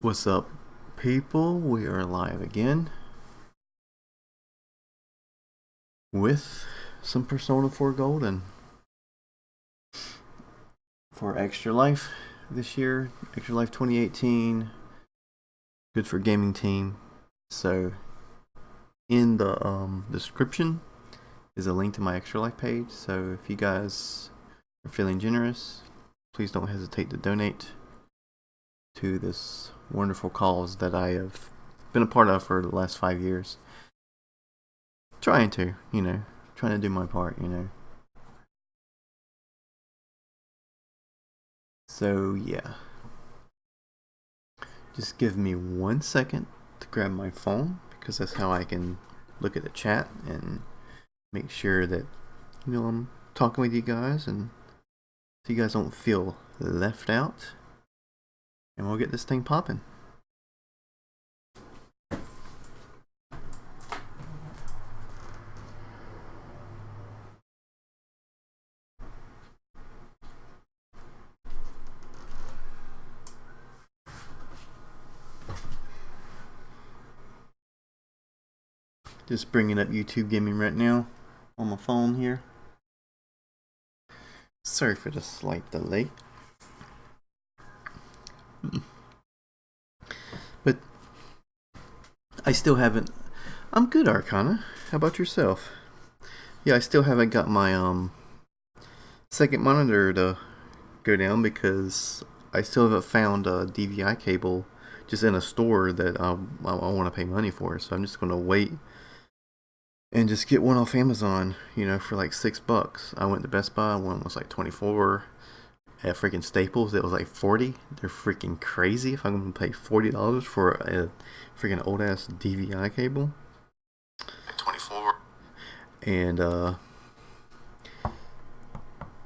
What's up, people? We are live again with some Persona 4 Golden for Extra Life this year. Extra Life 2018. Good for gaming team. So, in the description is a link to my Extra Life page. So, if you guys are feeling generous, please don't hesitate to donate to this wonderful cause that I have been a part of for the last 5 years. Trying to do my part, So, yeah. Just give me 1 second to grab my phone, because that's how I can look at the chat and make sure that, I'm talking with you guys and so you guys don't feel left out. And we'll get this thing popping. Just bringing up YouTube Gaming right now on my phone here. Sorry for the slight delay. But I still haven't. I'm good, Arcana. How about yourself? Yeah, I still haven't got my second monitor to go down because I still haven't found a DVI cable just in a store that I want to pay money for. So I'm just gonna wait and just get one off Amazon, for like $6. I went to Best Buy, one was like 24. At freaking Staples, it was like 40. They're freaking crazy. If I'm gonna pay $40 for a freaking old ass DVI cable. 24. And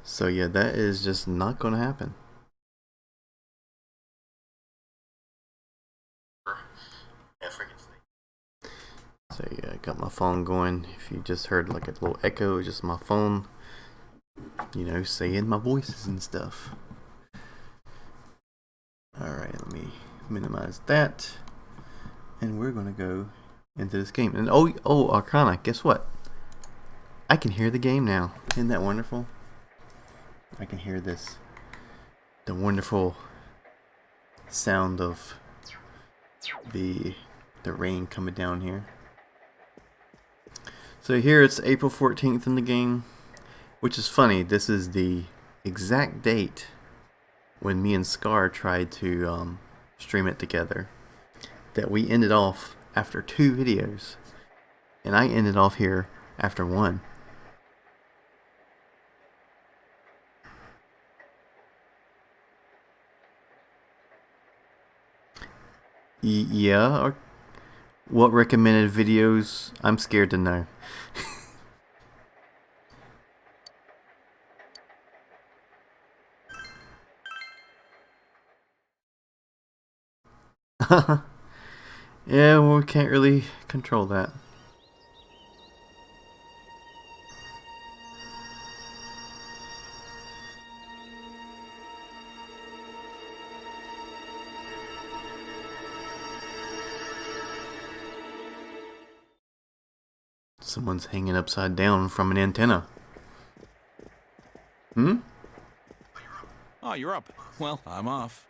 so yeah, that is just not gonna happen. So yeah, I got my phone going. If you just heard like a little echo, it's just my phone, saying my voices and stuff. Alright, let me minimize that. And we're gonna go into this game. And oh, Arcana, guess what? I can hear the game now. Isn't that wonderful? I can hear the wonderful sound of the rain coming down here. So here it's April 14th in the game, which is funny. This is the exact date when me and Scar tried to stream it together, that we ended off after 2 videos, and I ended off here after 1. Yeah, or what recommended videos? I'm scared to know. Yeah, well, we can't really control that. Someone's hanging upside down from an antenna. Hmm? Oh, you're up. Well, I'm off.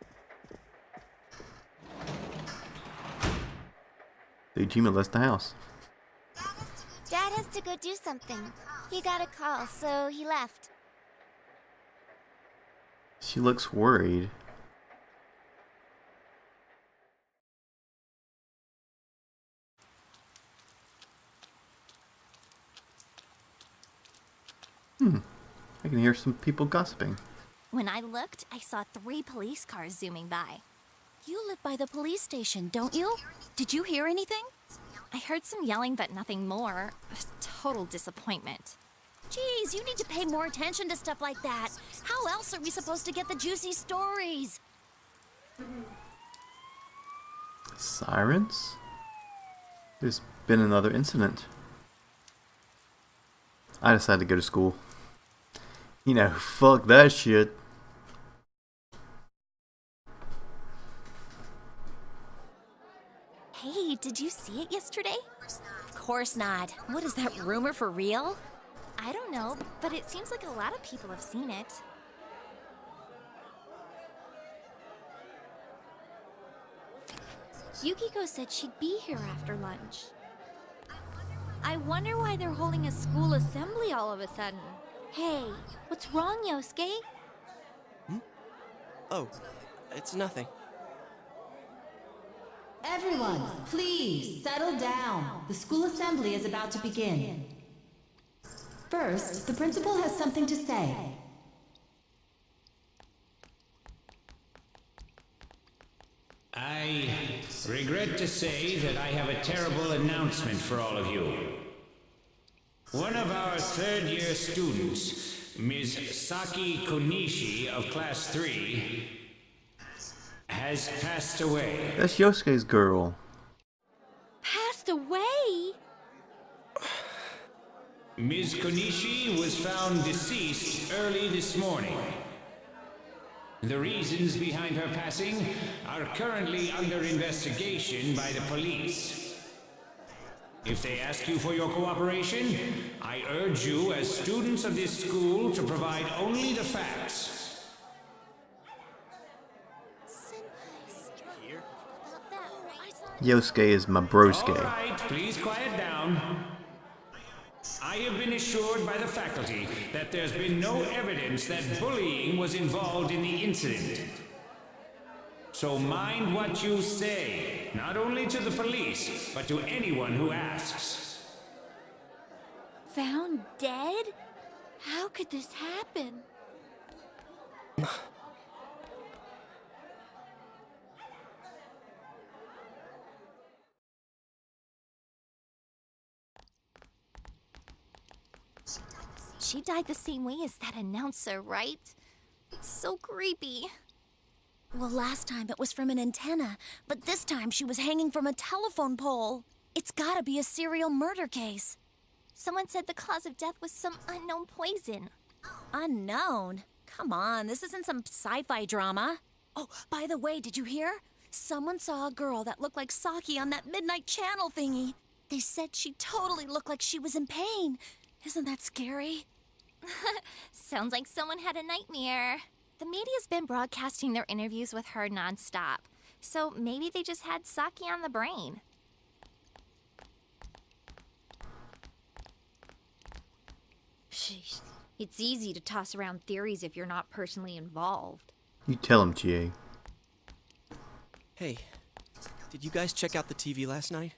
Dejima left the house. Dad has to go do something. He got a call, so he left. She looks worried. I can hear some people gossiping. When I looked, I saw 3 police cars zooming by. You live by the police station, don't you? Did you hear anything? I heard some yelling, but nothing more. Total disappointment. Geez, you need to pay more attention to stuff like that. How else are we supposed to get the juicy stories? Sirens? There's been another incident. I decided to go to school. Fuck that shit. Hey, did you see it yesterday? Of course not. What is that rumor for real? I don't know, but it seems like a lot of people have seen it. Yukiko said she'd be here after lunch. I wonder why they're holding a school assembly all of a sudden. Hey, what's wrong, Yosuke? Oh, it's nothing. Everyone, please settle down. The school assembly is about to begin. First, the principal has something to say. I regret to say that I have a terrible announcement for all of you. One of our third-year students, Ms. Saki Konishi of Class 3, has passed away. That's Yosuke's girl. Passed away? Ms. Konishi was found deceased early this morning. The reasons behind her passing are currently under investigation by the police. If they ask you for your cooperation, I urge you as students of this school to provide only the facts. Senpais. About that, right? Yosuke is my All broske. right, please quiet down. I have been assured by the faculty that there's been no evidence that bullying was involved in the incident. So mind what you say, not only to the police, but to anyone who asks. Found dead? How could this happen? She died the same way as that announcer, right? It's so creepy. Well, last time it was from an antenna, but this time she was hanging from a telephone pole. It's gotta be a serial murder case. Someone said the cause of death was some unknown poison. Unknown? Come on, this isn't some sci-fi drama. Oh, by the way, did you hear? Someone saw a girl that looked like Saki on that midnight channel thingy. They said she totally looked like she was in pain. Isn't that scary? Sounds like someone had a nightmare. The media's been broadcasting their interviews with her nonstop, so maybe they just had Saki on the brain. Sheesh. It's easy to toss around theories if you're not personally involved. You tell him, Chie. Hey, did you guys check out the TV last night?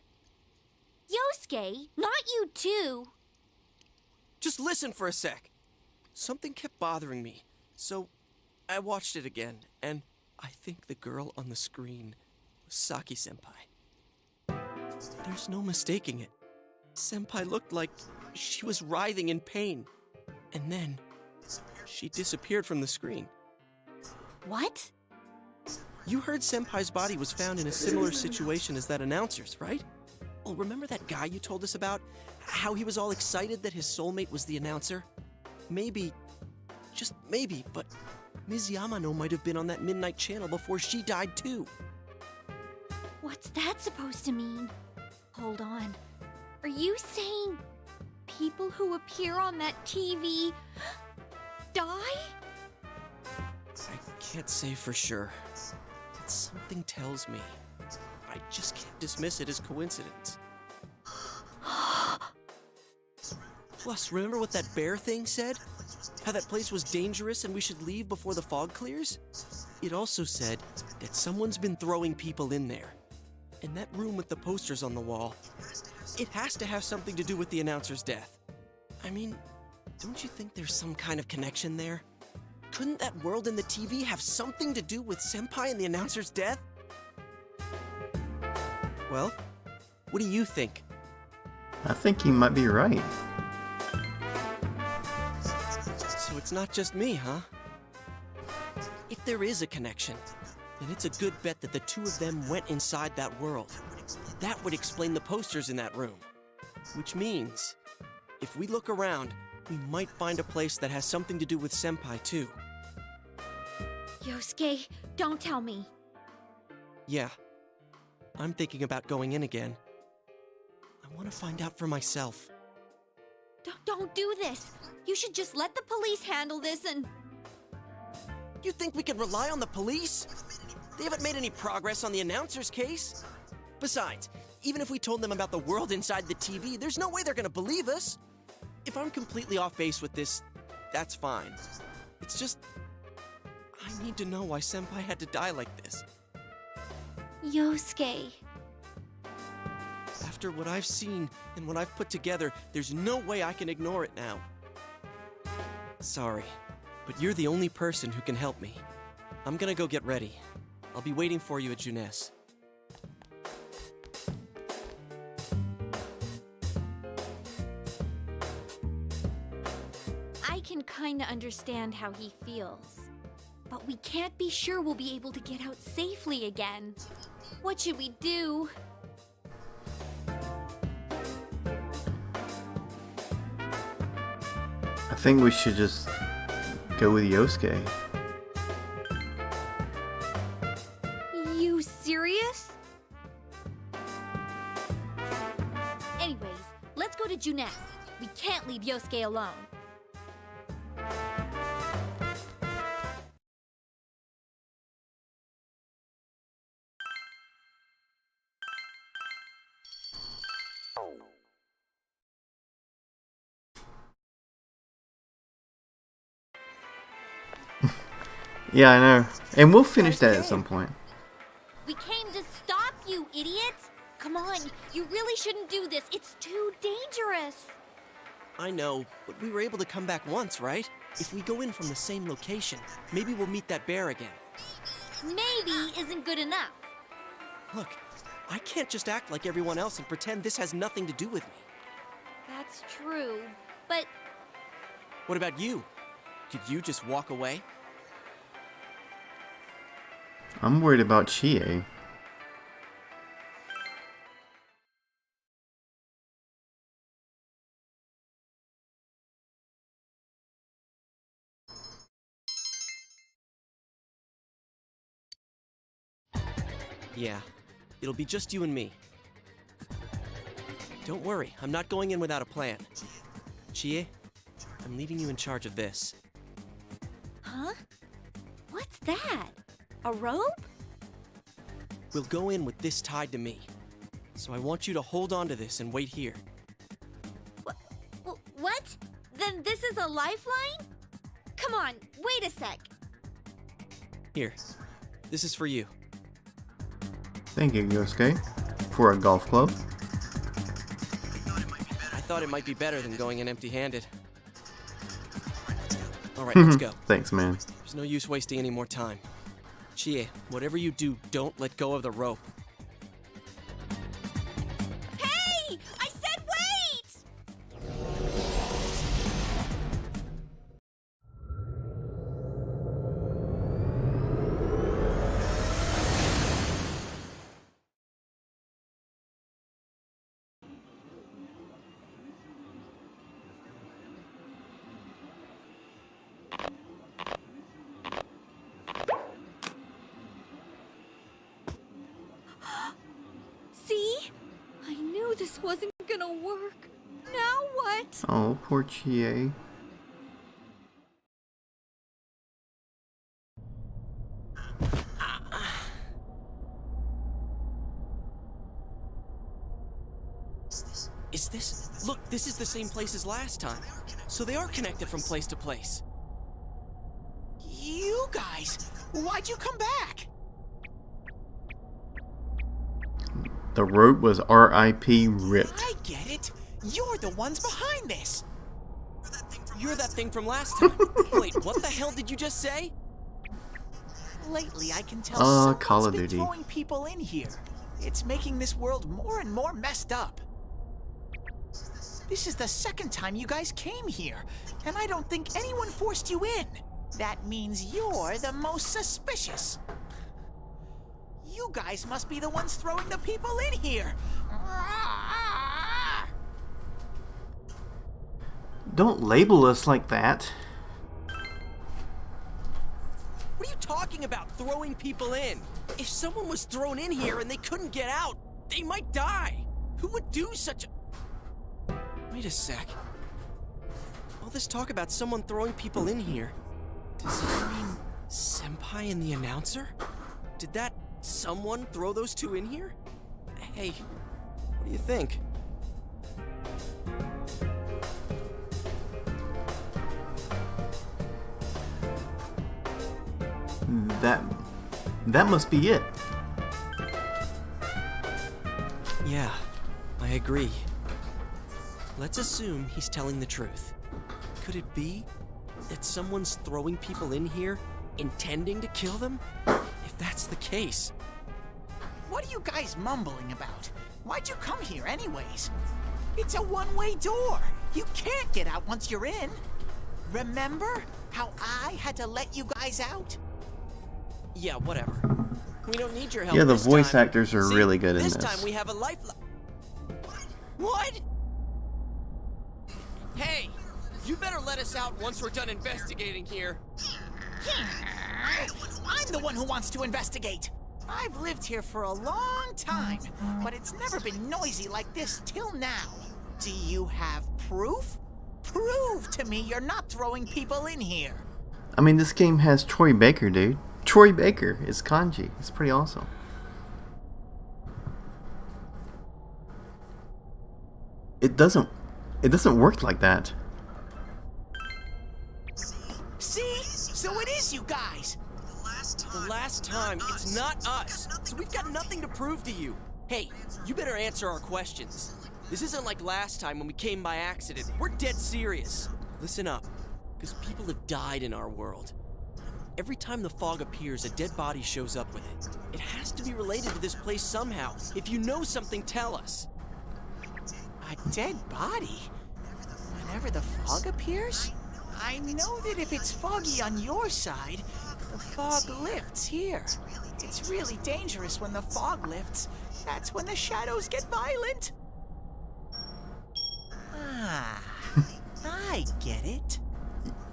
Yosuke, not you too. Just listen for a sec. Something kept bothering me, so I watched it again, and I think the girl on the screen was Saki-senpai. There's no mistaking it. Senpai looked like she was writhing in pain, and then she disappeared from the screen. What? You heard Senpai's body was found in a similar situation as that announcer's, right? Well, remember that guy you told us about? How he was all excited that his soulmate was the announcer? Maybe, just maybe, but Ms. Yamano might have been on that midnight channel before she died too. What's that supposed to mean? Hold on. Are you saying people who appear on that TV die? I can't say for sure, but something tells me I just can't dismiss it as coincidence. Plus, remember what that bear thing said? How that place was dangerous and we should leave before the fog clears? It also said that someone's been throwing people in there. And that room with the posters on the wall, it has to have something to do with the announcer's death. I mean, don't you think there's some kind of connection there? Couldn't that world in the TV have something to do with Senpai and the announcer's death? Well, what do you think? I think he might be right. So it's not just me, huh? If there is a connection, then it's a good bet that the two of them went inside that world. That would explain the posters in that room. Which means, if we look around, we might find a place that has something to do with Senpai too. Yosuke, don't tell me. Yeah. I'm thinking about going in again. I want to find out for myself. Don't do this. You should just let the police handle this and... You think we can rely on the police? They haven't made any progress on the announcer's case. Besides, even if we told them about the world inside the TV, there's no way they're gonna believe us. If I'm completely off base with this, that's fine. It's just... I need to know why Senpai had to die like this. Yosuke. After what I've seen and what I've put together, there's no way I can ignore it now. Sorry, but you're the only person who can help me. I'm gonna go get ready. I'll be waiting for you at Juness. I can kinda understand how he feels. But we can't be sure we'll be able to get out safely again. What should we do? I think we should just go with Yosuke. You serious? Anyways, let's go to Juness. We can't leave Yosuke alone. Yeah, I know. And we'll finish that at some point. We came to stop you, idiot! Come on, you really shouldn't do this. It's too dangerous. I know, but we were able to come back once, right? If we go in from the same location, maybe we'll meet that bear again. Maybe isn't good enough. Look, I can't just act like everyone else and pretend this has nothing to do with me. That's true, but What about you? Could you just walk away? I'm worried about Chie. Yeah, it'll be just you and me. Don't worry, I'm not going in without a plan. Chie, I'm leaving you in charge of this. huh? What's that? A rope? We'll go in with this tied to me. So I want you to hold on to this and wait here. What? Then this is a lifeline? Come on, wait a sec. Here, this is for you. Thank you, Yosuke, for a golf club. I thought it might be better than going in empty-handed. Alright, let's go. Thanks, man. There's no use wasting any more time. Chie, whatever you do, don't let go of the rope. Hey! I said wait! See? I knew this wasn't gonna work. Now what? Oh, poor Chie. Is this? Look, this is the same place as last time. So they are connected from place to place. You guys, why'd you come back? The rope was R.I.P. ripped. I get it. You're the ones behind this. You're that thing from last time. Wait, what the hell did you just say? Lately, I can tell Call someone's of been Duty. throwing people in here. It's making this world more and more messed up. This is the second time you guys came here, and I don't think anyone forced you in. That means you're the most suspicious. You guys must be the ones throwing the people in here. Don't label us like that. What are you talking about? throwing people in. If someone was thrown in here and they couldn't get out, they might die. Who would do such a... Wait a sec. All this talk about someone throwing people in here, does it mean Senpai and the announcer? Did that someone throw those two in here? Hey, what do you think? That must be it. Yeah, I agree. Let's assume he's telling the truth. Could it be that someone's throwing people in here intending to kill them? If that's the case... What are you guys mumbling about? Why'd you come here anyways? It's a one-way door. You can't get out once you're in. Remember how I had to let you guys out? Yeah, whatever. We don't need your help. Yeah, the this voice time. actors are See, really good in this. This time we have a lifeline. What? Hey, you better let us out once we're done investigating here. I'm the one who wants to investigate. I've lived here for a long time, but it's never been noisy like this till now. Do you have proof? Prove to me you're not throwing people in here. I mean, this game has Troy Baker, dude. Troy Baker is kanji. It's pretty awesome. It doesn't work like that. See? So it is you guys. The last time, it's not us. So we've got nothing to prove to you. Hey, you better answer our questions. This isn't like last time when we came by accident. We're dead serious. Listen up, because people have died in our world. Every time the fog appears, a dead body shows up with it. It has to be related to this place somehow. If you know something, tell us. A dead body? Whenever the fog appears? I know that if it's foggy on your side, the fog lifts here. It's really dangerous when the fog lifts. That's when the shadows get violent. Ah, I get it.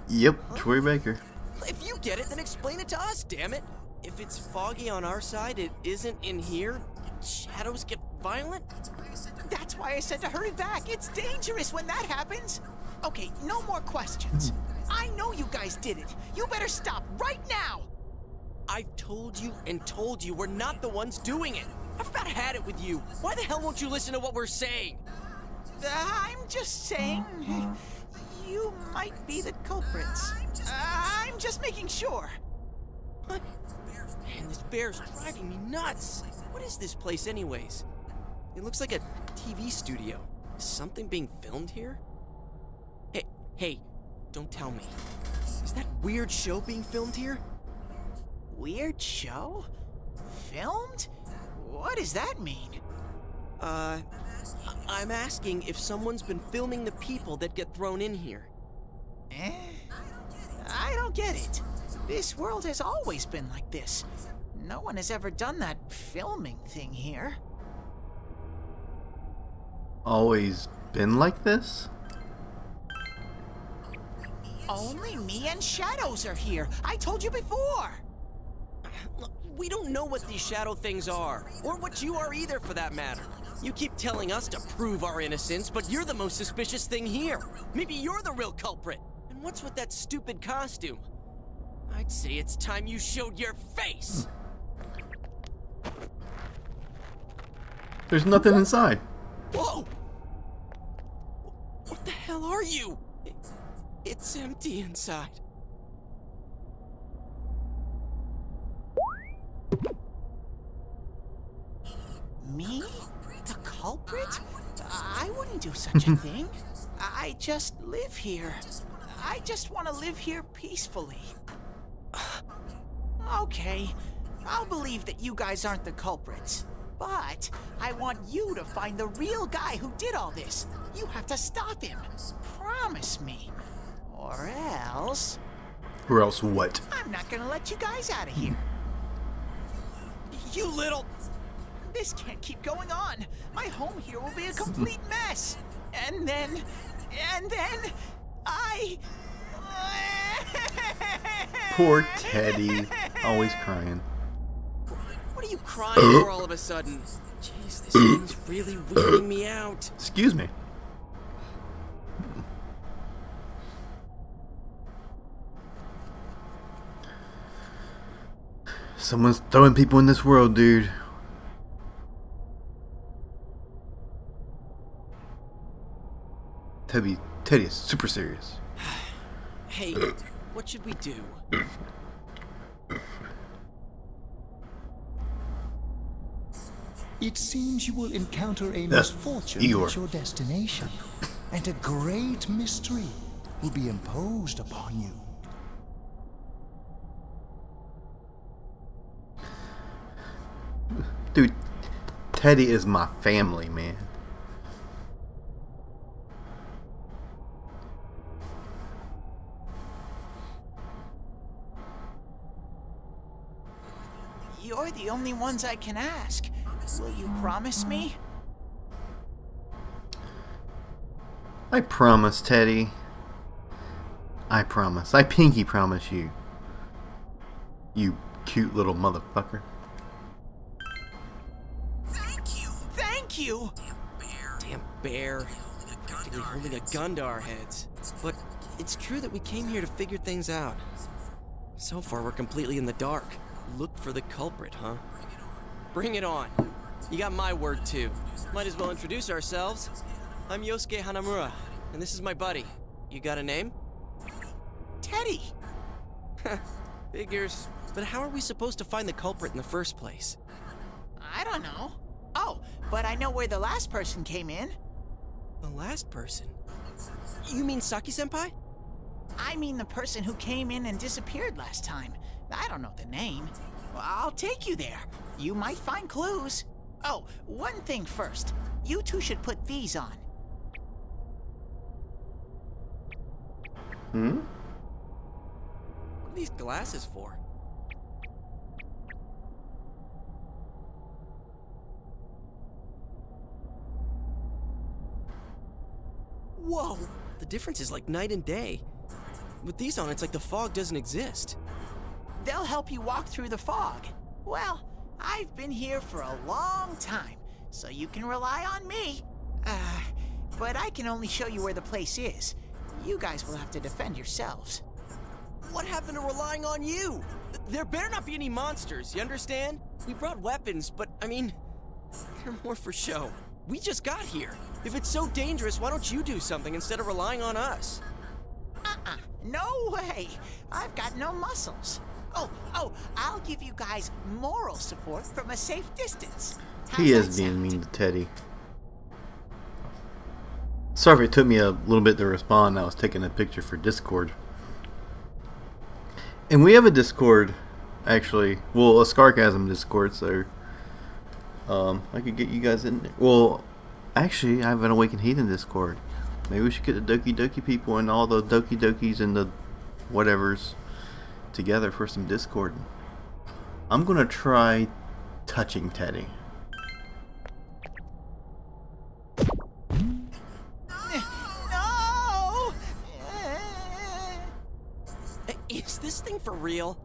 Yep, Troy Baker. If you get it, then explain it to us, damn it. If it's foggy on our side, it isn't in here. Shadows get violent? That's why I said to hurry back. It's dangerous when that happens. Okay, no more questions. I know you guys did it. You better stop right now. I've told you and told you we're not the ones doing it. I've about had it with you. Why the hell won't you listen to what we're saying? I'm just saying, you might be the culprits. I'm just making sure. What? Man, this bear's driving me nuts. What is this place anyways? It looks like a TV studio. Is something being filmed here? Hey, don't tell me. Is that weird show being filmed here? Weird show? Filmed? What does that mean? I'm asking if someone's been filming the people that get thrown in here. I don't get it. This world has always been like this. No one has ever done that filming thing here. Always been like this? Only me and Shadows are here. I told you before. Look, we don't know what these shadow things are, or what you are either for that matter. You keep telling us to prove our innocence, but you're the most suspicious thing here. Maybe you're the real culprit. And what's with that stupid costume? I'd say it's time you showed your face. There's nothing inside. Whoa! What the hell are you? It's empty inside. Me? The culprit? I wouldn't do such a thing. I just live here. I just want to live here peacefully. Okay, I'll believe that you guys aren't the culprits. But I want you to find the real guy who did all this. You have to stop him. Promise me. Or else... Or else what? I'm not gonna let you guys out of here. You little... This can't keep going on. My home here will be a complete mess. And then I... Poor Teddy. Always crying. What are you crying for all of a sudden? Jeez, this thing's really weirding me out. Excuse me. Someone's throwing people in this world, dude. Teddy is super serious. Hey, what should we do? It seems you will encounter a misfortune Igor. at your destination, and a great mystery will be imposed upon you. Dude, Teddy is my family, man. You're the only ones I can ask. Will you promise me? I promise, Teddy. I promise. I pinky promise you. You cute little motherfucker. Thank you! Damn bear. Practically holding a gun to our heads. But it's true that we came here to figure things out. So far, we're completely in the dark. Look for the culprit, huh? Bring it on. You got my word, too. Might as well introduce ourselves. I'm Yosuke Hanamura, and this is my buddy. You got a name? Teddy! Figures. But how are we supposed to find the culprit in the first place? I don't know. Oh, but I know where the last person came in. The last person? You mean Saki-senpai? I mean the person who came in and disappeared last time. I don't know the name. Well, I'll take you there. You might find clues. Oh, one thing first. You two should put these on. Hmm? What are these glasses for? Whoa! The difference is like night and day. With these on, it's like the fog doesn't exist. They'll help you walk through the fog. Well, I've been here for a long time, so you can rely on me. But I can only show you where the place is. You guys will have to defend yourselves. What happened to relying on you? There better not be any monsters, you understand? We brought weapons, but, I mean, they're more for show. We just got here. If it's so dangerous, why don't you do something instead of relying on us? No way! I've got no muscles. Oh, I'll give you guys moral support from a safe distance. How's He is that being sound? mean to Teddy. Sorry if it took me a little bit to respond. I was taking a picture for Discord. And we have a Discord, actually. Well, a Scarcasm Discord, so I could get you guys in there. Well, actually, I have an Awakened Heathen Discord. Maybe we should get the Doki Doki people and all the Doki Dokis and the whatevers together for some Discord. I'm gonna try touching Teddy. No! Is this thing for real?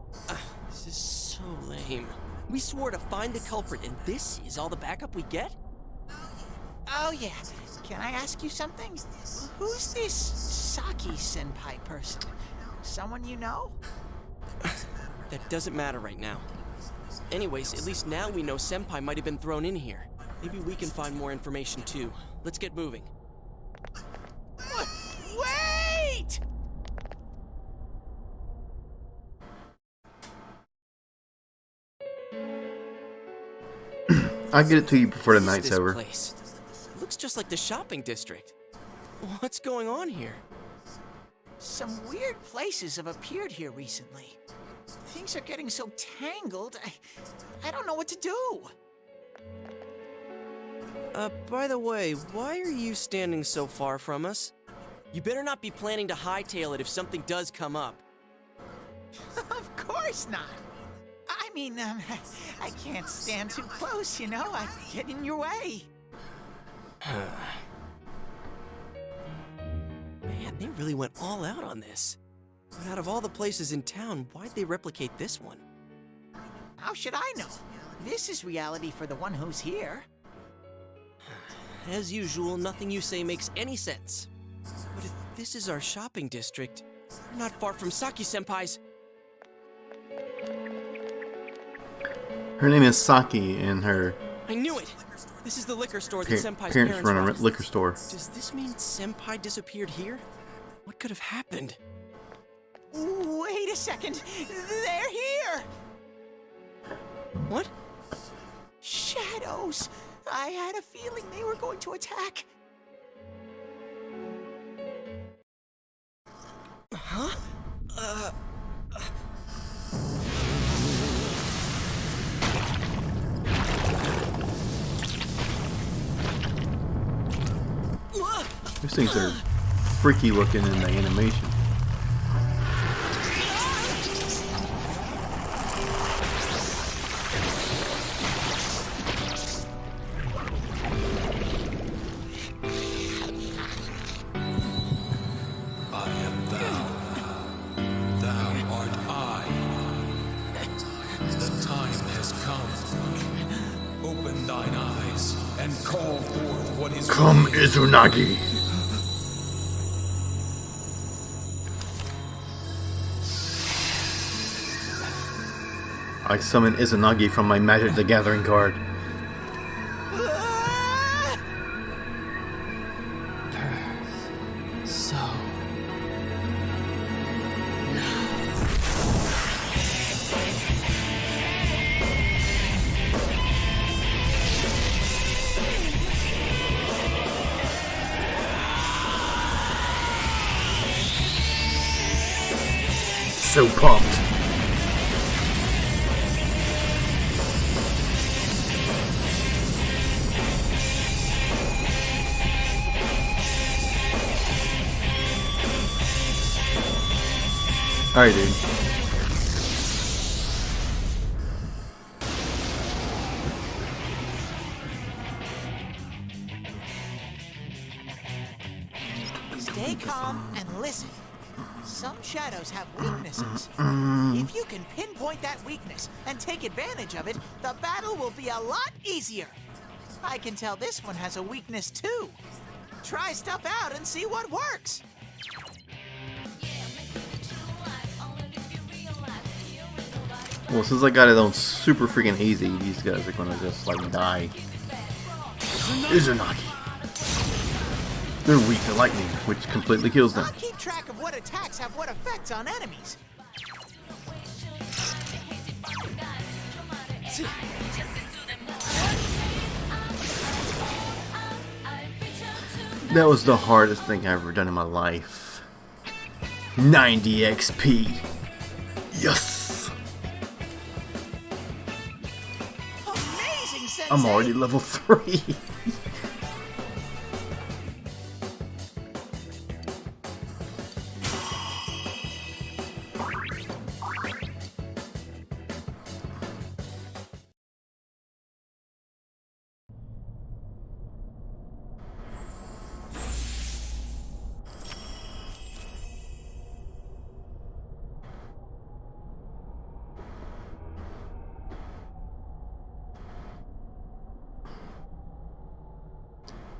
This is so lame. We swore to find the culprit, and this is all the backup we get? Oh yeah. Can I ask you something? Who's this Saki-senpai person? Someone you know? That doesn't matter right now. Anyways, at least now we know Senpai might have been thrown in here. Maybe we can find more information too. Let's get moving. Wait! I'll get it to you before the What is night's this over. place? It looks just like the shopping district. What's going on here? Some weird places have appeared here recently. Things are getting so tangled, I don't know what to do. By the way, why are you standing so far from us? You better not be planning to hightail it if something does come up. Of course not. I mean, I can't stand too close, you know? I get in your way. Man, they really went all out on this. But out of all the places in town, why'd they replicate this one? How should I know? This is reality for the one who's here. As usual, nothing you say makes any sense. But if this is our shopping district, we're not far from Saki-senpai's. Her name is Saki, and her I knew it! This is the liquor store that Senpai's parents run a run. liquor store. Does this mean Senpai disappeared here? What could have happened? Wait a second. They're here! What? Shadows! I had a feeling they were going to attack. Huh? These things are freaky looking in the animation. I am thou. Thou art I. The time has come. Open thine eyes and call forth what is Come, within. Izunagi! I summon Izunagi from my Magic the Gathering card. So... So pumped. Alright, dude. Stay calm and listen. Some shadows have weaknesses. If you can pinpoint that weakness and take advantage of it, the battle will be a lot easier. I can tell this one has a weakness too. Try stuff out and see what works. Well, since I got it on super freaking easy, these guys are gonna just like die. Izunagi. They're weak to lightning, which completely kills them. I'll keep track of what attacks have what effects on enemies. That was the hardest thing I've ever done in my life. 90 XP. Yes! Amazing, Sensei! I'm already level 3.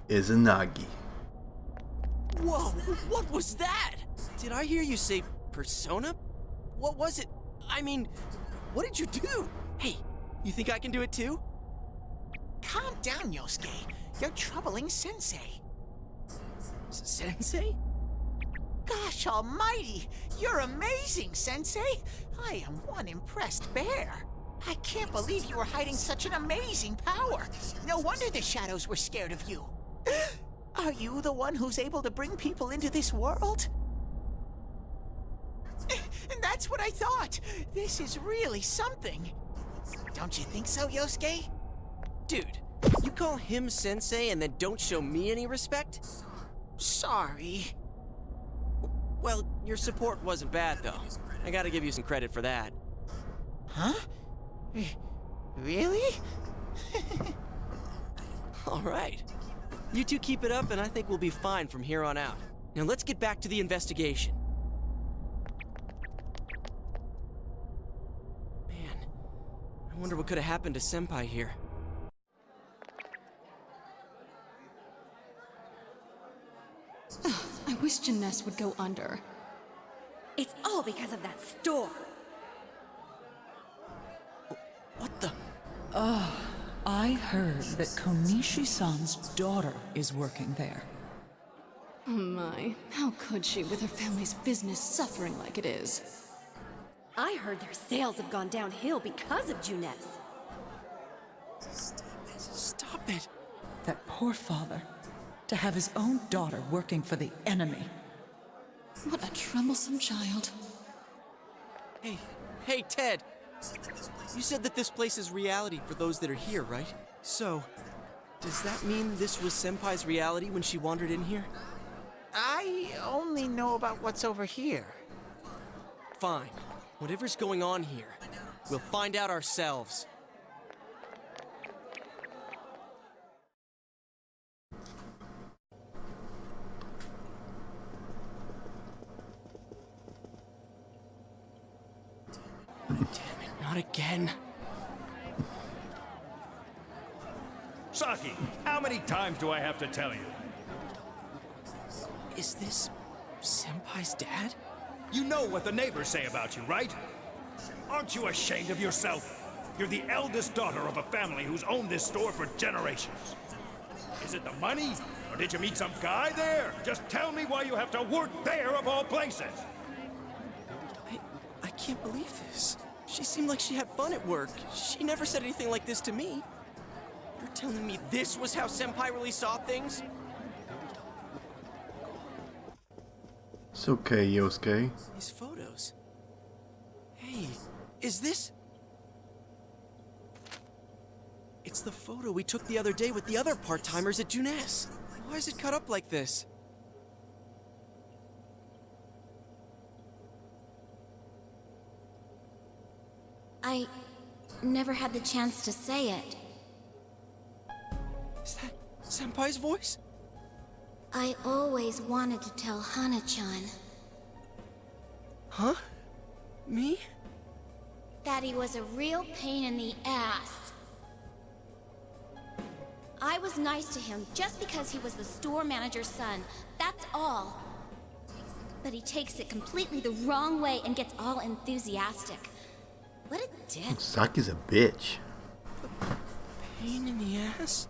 Izunagi. Whoa, what was that? Did I hear you say persona? What was it? I mean, what did you do? Hey, you think I can do it too? Calm down, Yosuke. You're troubling Sensei. Sensei? Gosh almighty! You're amazing, Sensei! I am one impressed bear. I can't believe you were hiding such an amazing power. No wonder the shadows were scared of you. Are you the one who's able to bring people into this world? That's what I thought. This is really something. Don't you think so, Yosuke? Dude, you call him Sensei and then don't show me any respect? Sorry. Well, your support wasn't bad, though. I gotta give you some credit for that. Huh? Really? All right. You two keep it up, and I think we'll be fine from here on out. Now let's get back to the investigation. Man, I wonder what could have happened to Senpai here. I wish Janess would go under. It's all because of that store. What the? I heard that Konishi-san's daughter is working there. Oh my, how could she with her family's business suffering like it is? I heard their sales have gone downhill because of Juness. Stop it! That poor father. To have his own daughter working for the enemy. What a troublesome child. Hey, Ted! You said that this place is reality for those that are here, right? So, does that mean this was Senpai's reality when she wandered in here? I only know about what's over here. Fine. Whatever's going on here, we'll find out ourselves. Damn it, not again. Saki, how many times do I have to tell you? Is this Senpai's dad? You know what the neighbors say about you, right? Aren't you ashamed of yourself? You're the eldest daughter of a family who's owned this store for generations. Is it the money? Or did you meet some guy there? Just tell me why you have to work there of all places. I can't believe this. She seemed like she had fun at work. She never said anything like this to me. You're telling me this was how Senpai really saw things? It's okay, Yosuke. These photos. Hey, is this... It's the photo we took the other day with the other part-timers at Juness. Why is it cut up like this? I never had the chance to say it. Is that Senpai's voice? I always wanted to tell Hana-chan Huh? Me? that he was a real pain in the ass. I was nice to him just because he was the store manager's son. That's all. But he takes it completely the wrong way and gets all enthusiastic. What a dick. Saki's a bitch. Pain in the ass?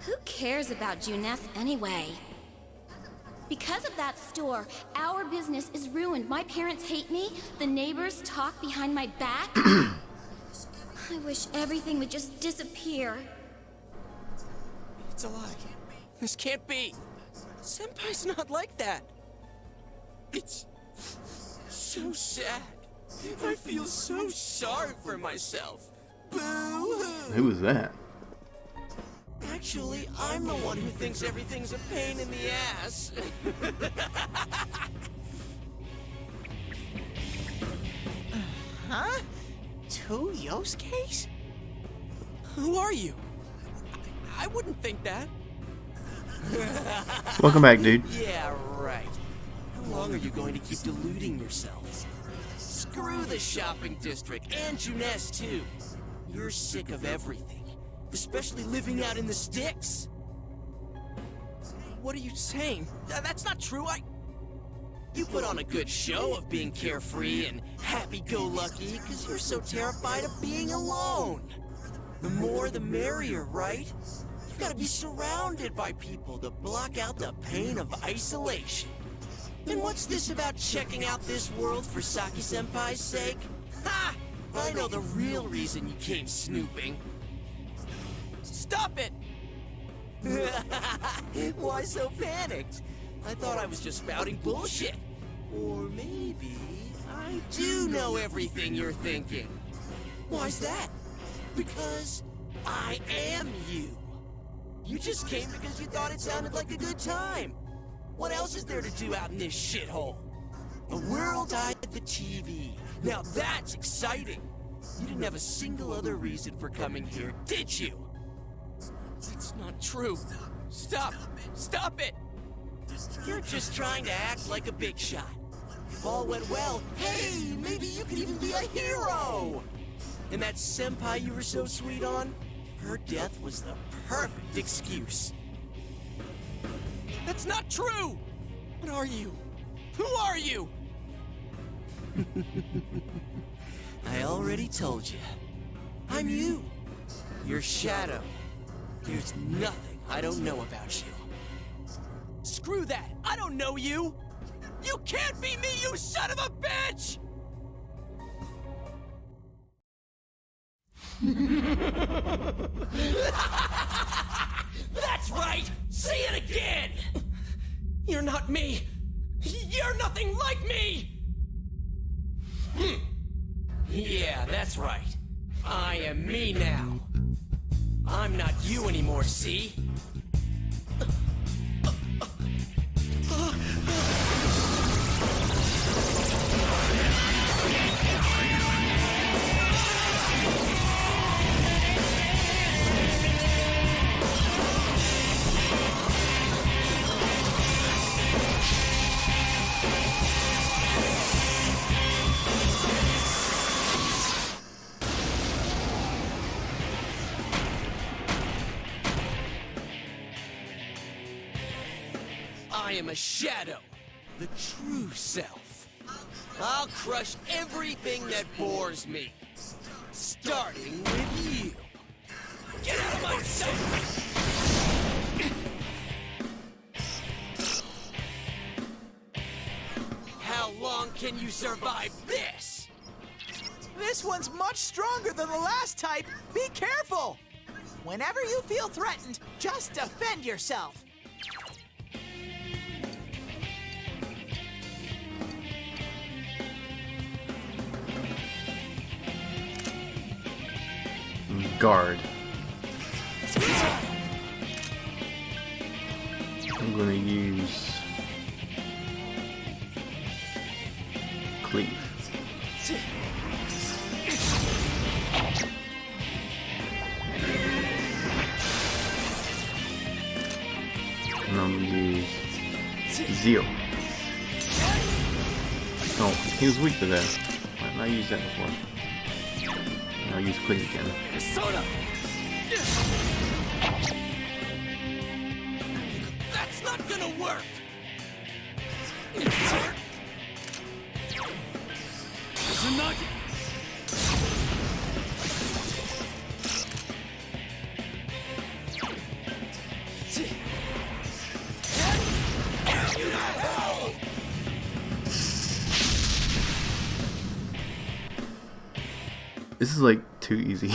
Who cares about Juness anyway? Because of that store, our business is ruined. My parents hate me. The neighbors talk behind my back. I wish everything would just disappear. It's a lie. This can't be. Senpai's not like that. It's so sad. I feel so sorry for myself. Boo-hoo. Who was that? Actually, I'm the one who thinks everything's a pain in the ass. Huh? Two Yosuke's? Who are you? I wouldn't think that. Welcome back, dude. Yeah, right. How long are you going to keep deluding yourself? Screw the shopping district and Juness too. You're sick of everything, especially living out in the sticks. What are you saying? That's not true. You put on a good show of being carefree and happy-go-lucky because you're so terrified of being alone. The more the merrier, right? You gotta be surrounded by people to block out the pain of isolation. And what's this about checking out this world for Saki-senpai's sake? Ha! I know the real reason you came snooping. Stop it! Why so panicked? I thought I was just spouting bullshit. Or maybe I do know everything you're thinking. Why's that? Because I am you. You just came because you thought it sounded like a good time. What else is there to do out in this shithole? A world-eye at the TV. Now that's exciting. You didn't have a single other reason for coming here, did you? That's not true. Stop! Stop it! You're just trying to act like a big shot. If all went well, hey, maybe you could even be a hero! And that senpai you were so sweet on? Her death was the perfect excuse. That's not true! What are you? Who are you? I already told you. I'm you. Your shadow. There's nothing I don't know about you. Screw that! I don't know you! You can't be me, you son of a bitch! That's right! Say it again! You're not me! You're nothing like me! Yeah, that's right. I am me now. I'm not you anymore, see? I am a shadow, the true self. I'll crush everything that bores me, starting with you. Get out of my sight! How long can you survive this? This one's much stronger than the last type. Be careful! Whenever you feel threatened, just defend yourself. Guard. I'm gonna use Cleave. And I'm gonna use Zeal. Oh, he was weak to that. I used that before. I'll use Cleave again. Soda! That's not gonna work! This is like too easy.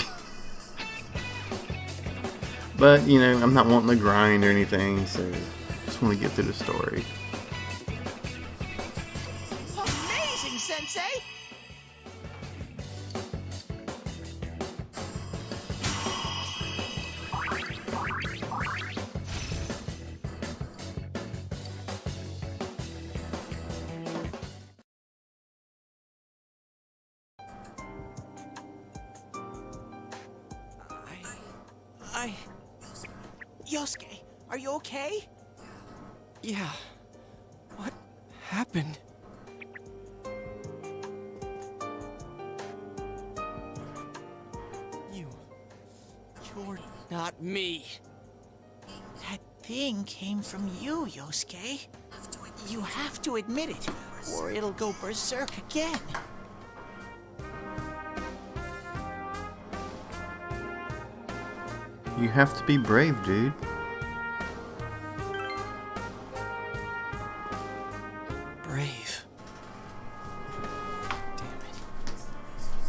But, you know, I'm not wanting to grind or anything, so just want to get through the story. Amazing, Sensei! Yosuke, are you okay? Yeah. What happened? You're not me. That thing came from you, Yosuke. You have to admit it, or it'll go berserk again. You have to be brave, dude. Brave. Damn it.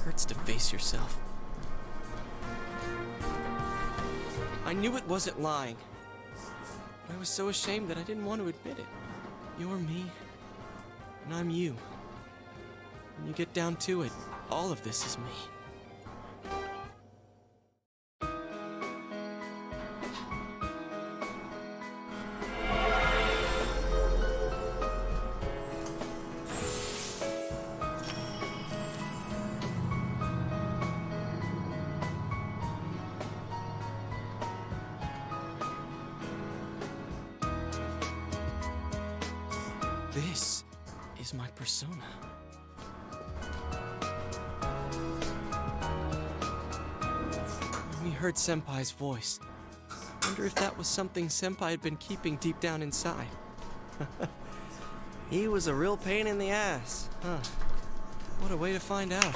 Hurts to face yourself. I knew it wasn't lying. I was so ashamed that I didn't want to admit it. You're me, and I'm you. When you get down to it, all of this is me. This is my persona. heard Senpai's voice. Wonder if that was something Senpai had been keeping deep down inside. He was a real pain in the ass, huh? What a way to find out.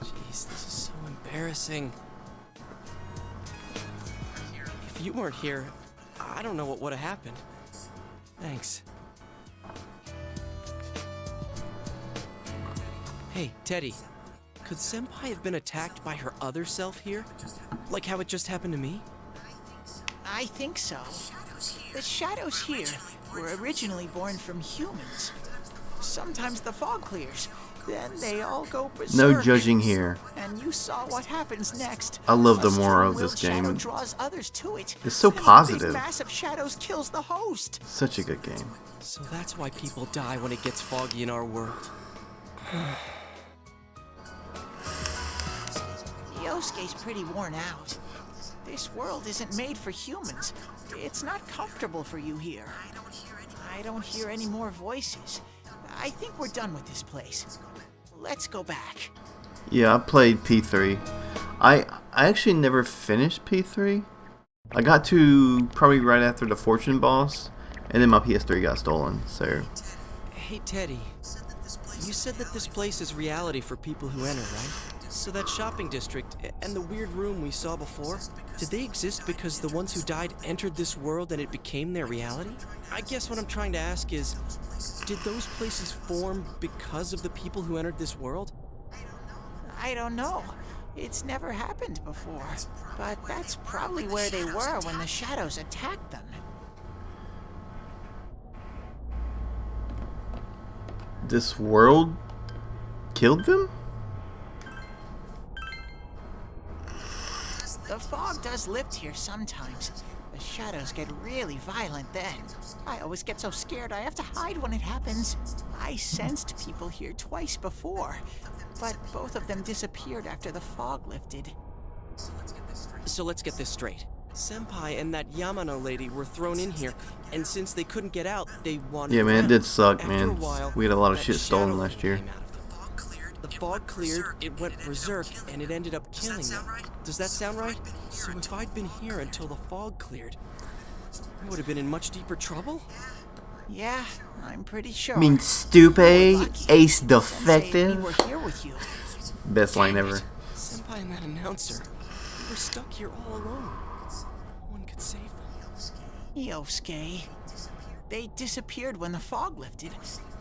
Jeez, this is so embarrassing. If you weren't here, I don't know what would have happened. Thanks. Hey, Teddy. Could Senpai have been attacked by her other self here? Like how it just happened to me? I think so. The shadows here were originally born from humans. Sometimes the fog clears, then they all go berserk. No judging here. And you saw what happens next. I love the A moral of this strong-willed shadow game. draws others to it. It's so And the positive. big mass of shadows kills the host. Such a good game. So that's why people die when it gets foggy in our world. Yosuke's pretty worn out. This world isn't made for humans. It's not comfortable for you here. I don't hear any more voices. I think we're done with this place. Let's go back. Yeah, I played P3. I actually never finished P3. I got to probably right after the Fortune boss, and then my PS3 got stolen, so... Hey, Teddy. You said that this place is reality for people who enter, right? So that shopping district and the weird room we saw before, did they exist because the ones who died entered this world and it became their reality? I guess what I'm trying to ask is, did those places form because of the people who entered this world? I don't know. It's never happened before. But that's probably where they were when the shadows attacked them. This world killed them? The fog does lift here sometimes. The shadows get really violent then. I always get so scared I have to hide when it happens. I sensed people here twice before, but both of them disappeared after the fog lifted. So let's get this straight. Senpai and that Yamano lady were thrown in here, and since they couldn't get out, they wandered Yeah, man, it around. did suck, After man. a while, We had a lot of that shit stolen shadow last year. came out. The fog cleared, it went berserk, and it ended up killing them. Does that sound right? So if I'd been here until the fog cleared, I would have been in much deeper trouble? Yeah, I'm pretty sure. I mean, stupid, ace We defective. were here with you. Best line ever. Senpai and that announcer, we were stuck here all alone. No one could save them. Yosuke. They disappeared when the fog lifted,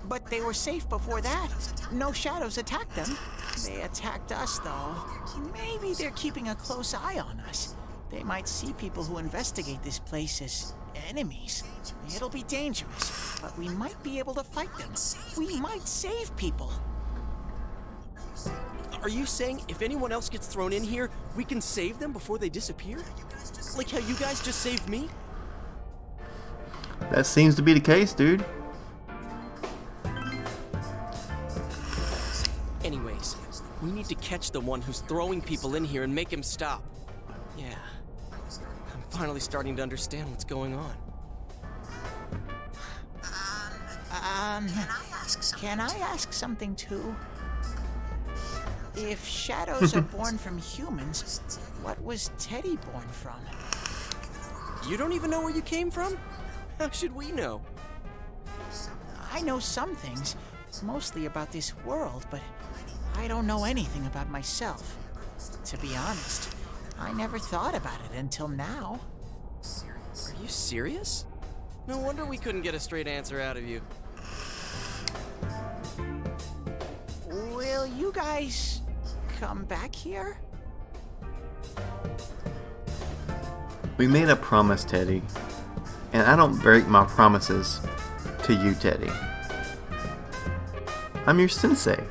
but they were safe before that. No shadows attacked them. They attacked us, though. Maybe they're keeping a close eye on us. They might see people who investigate this place as enemies. It'll be dangerous, but we might be able to fight them. We might save people. Are you saying if anyone else gets thrown in here, we can save them before they disappear? Like how you guys just saved me? That seems to be the case, dude. Anyways, we need to catch the one who's throwing people in here and make him stop. Yeah. I'm finally starting to understand what's going on. Can I ask something too? If shadows are born from humans, what was Teddy born from? You don't even know where you came from? How should we know? I know some things, mostly about this world, but I don't know anything about myself. To be honest, I never thought about it until now. Are you serious? No wonder we couldn't get a straight answer out of you. Will you guys come back here? We made a promise, Teddy. And I don't break my promises to you, Teddy. I'm your sensei.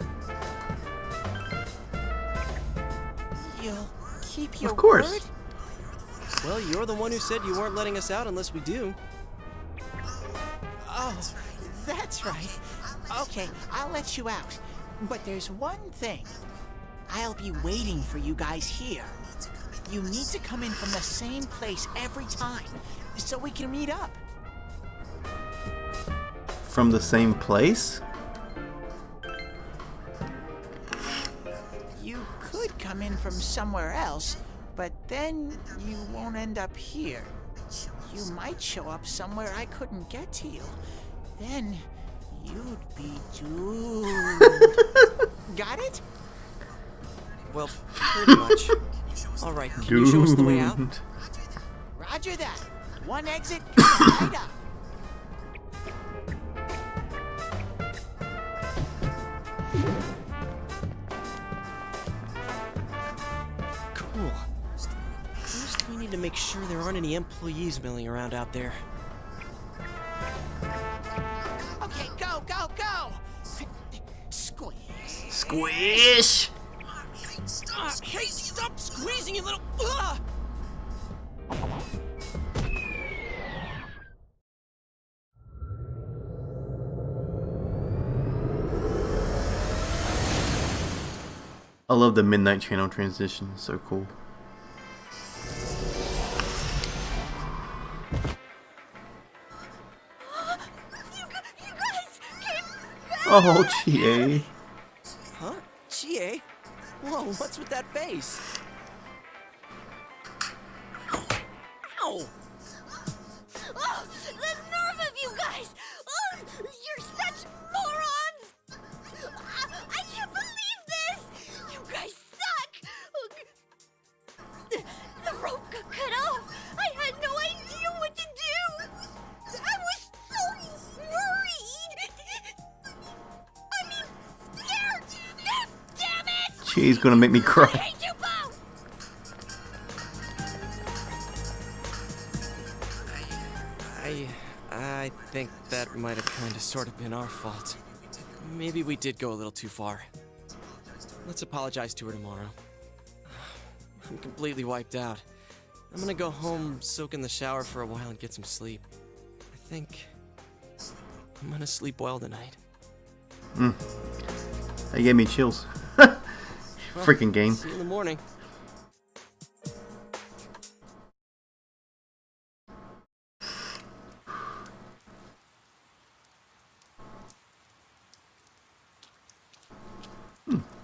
You'll keep your Of course. word? Well, you're the one who said you weren't letting us out unless we do. Oh, that's right. Okay, I'll let you out. But there's one thing. I'll be waiting for you guys here. You need to come in from the same place every time, so we can meet up. From the same place? You could come in from somewhere else, But then you won't end up here. You might show up somewhere I couldn't get to you. Then you'd be doomed. Got it? Well, pretty much. Alright, can you show us the way out? Roger that. One exit, right up. Cool. First, we need to make sure there aren't any employees milling around out there. Okay, go, go, go! Squish. Squish! Hey, stop squeezing, you little... I love the Midnight Channel transition. It's so cool. You guys came back! Oh, GA. Huh? GA? Whoa, what's with that face? Ow! Oh, the nerve of you guys! Oh, you're such morons! I can't believe this! You guys suck! The rope got cut off! I had no idea what to do! I was so worried! I mean, scared! Damn it! GA's gonna make me cry. I hate you both! I think that might have kind of sort of been our fault. Maybe we did go a little too far. Let's apologize to her tomorrow. I'm completely wiped out. I'm gonna go home, soak in the shower for a while, and get some sleep. I think I'm gonna sleep well tonight. That gave me chills. Freaking game. See you in the morning.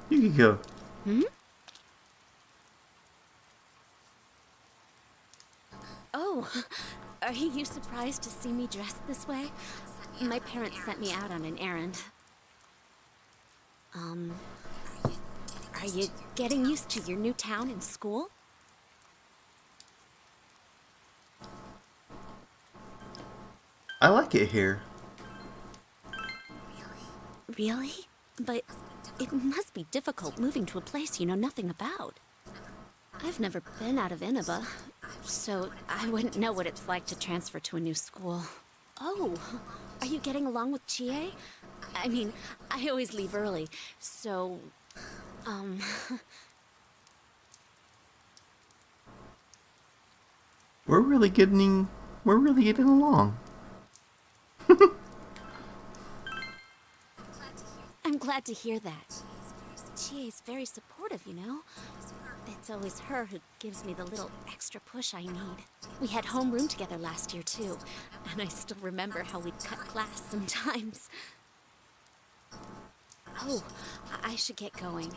You can go. Oh, are you surprised to see me dressed this way? My parents sent me out on an errand. Are you getting used to your new town and school? I like it here. Really? But it must be difficult moving to a place you know nothing about. I've never been out of Inaba, so I wouldn't know what it's like to transfer to a new school. Oh, are you getting along with Chie? I mean, I always leave early, so, We're really getting along. I'm glad to hear that. Chie's very supportive, you know? It's always her who gives me the little extra push I need. We had homeroom together last year, too, and I still remember how we'd cut class sometimes. Oh, I should get going.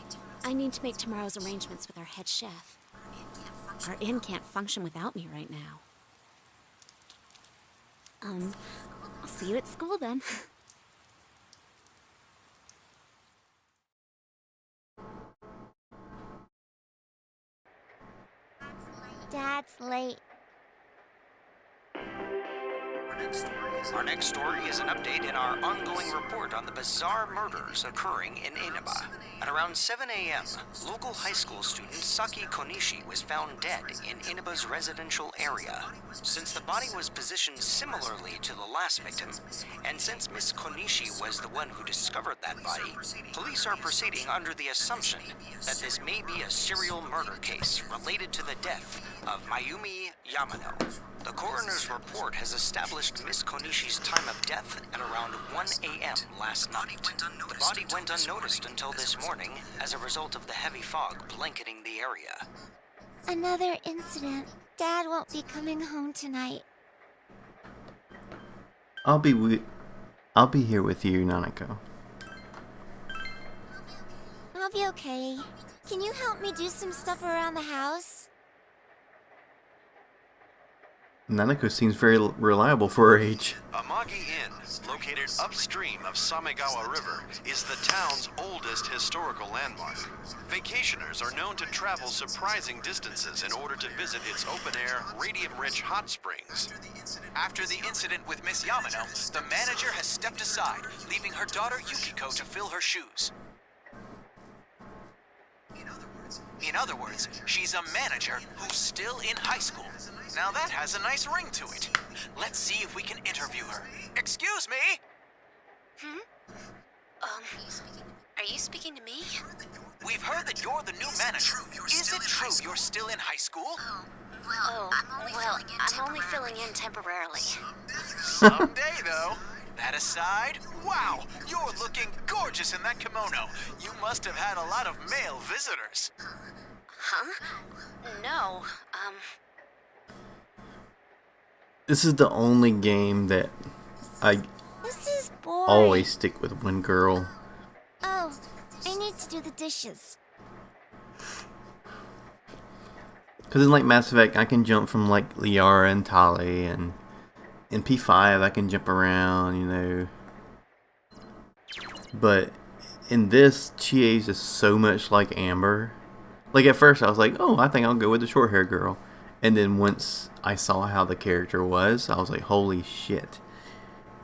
I need to make tomorrow's arrangements with our head chef. Our inn can't function without me right now. I'll see you at school then. Dad's late. Our next story is an update in our ongoing report on the bizarre murders occurring in Inaba. At around 7 a.m., local high school student Saki Konishi was found dead in Inaba's residential area. Since the body was positioned similarly to the last victim, and since Miss Konishi was the one who discovered that body, police are proceeding under the assumption that this may be a serial murder case related to the death of Mayumi Yamano. The coroner's report has established Miss Konishi's time of death at around 1 a.m. last night. The body went unnoticed until this morning as a result of the heavy fog blanketing the area. Another incident. Dad won't be coming home tonight. I'll be here with you, Nanako. I'll be okay. Can you help me do some stuff around the house? Nanako seems very reliable for her age. Amagi Inn, located upstream of Samegawa River, is the town's oldest historical landmark. Vacationers are known to travel surprising distances in order to visit its open-air, radium-rich hot springs. After the incident with Miss Yamano, the manager has stepped aside, leaving her daughter Yukiko to fill her shoes. In other words, she's a manager who's still in high school. Now that has a nice ring to it. Let's see if we can interview her. Excuse me? Are you speaking to me? We've heard that you're the new manager. Is it true you're still in high school? Well, I'm only filling in temporarily. Someday, though. That aside, wow, you're looking gorgeous in that kimono. You must have had a lot of male visitors. Huh? No, This is the only game that I This is boring. always stick with one girl. Oh, I need to do the dishes. Because in like Mass Effect, I can jump from like Liara and Tali, and in P5 I can jump around, you know. But in this, Chie is just so much like Amber. Like at first I was like, oh, I think I'll go with the short hair girl. And then once I saw how the character was, I was like, holy shit,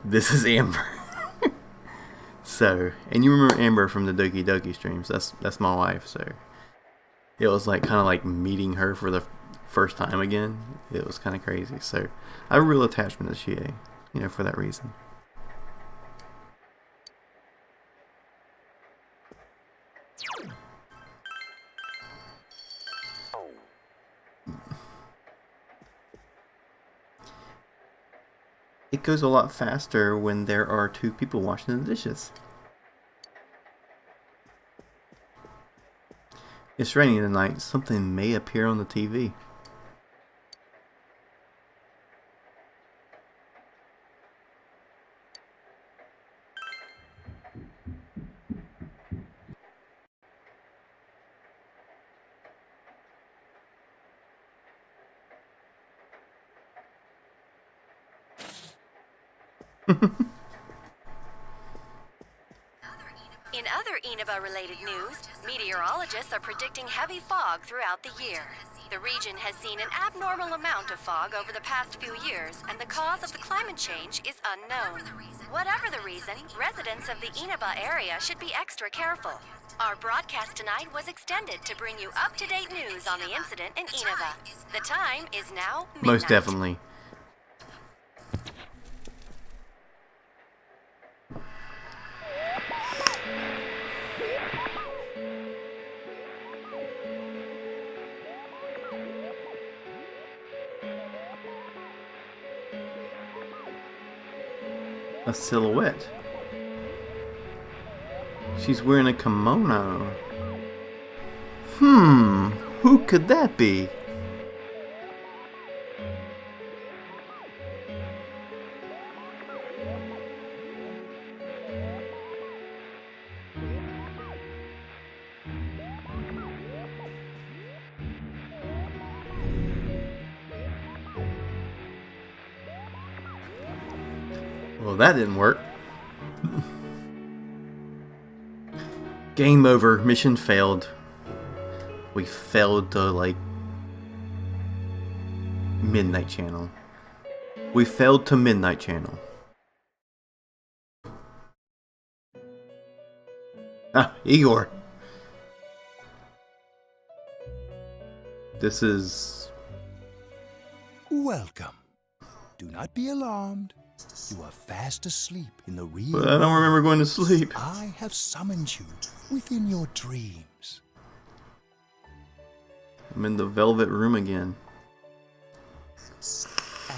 this is Amber. So, and you remember Amber from the Doki Doki streams. That's my wife, so it was like kind of like meeting her for the first time again. It was kind of crazy. So I have a real attachment to Chie, you know, for that reason. It goes a lot faster when there are two people washing the dishes. It's raining tonight. Something may appear on the TV. In other Inaba-related news, meteorologists are predicting heavy fog throughout the year. The region has seen an abnormal amount of fog over the past few years, and the cause of the climate change is unknown. Whatever the reason, residents of the Inaba area should be extra careful. Our broadcast tonight was extended to bring you up-to-date news on the incident in Inaba. The time is now midnight. Most definitely. A silhouette. She's wearing a kimono. Who could that be? Well, that didn't work. Game over. Mission failed. We failed to, like, Midnight Channel. We failed to Midnight Channel. Ah, Igor. This is... Welcome. Do not be alarmed. You are fast asleep in the real But I don't remember going to sleep. I have summoned you within your dreams. I'm in the velvet room again.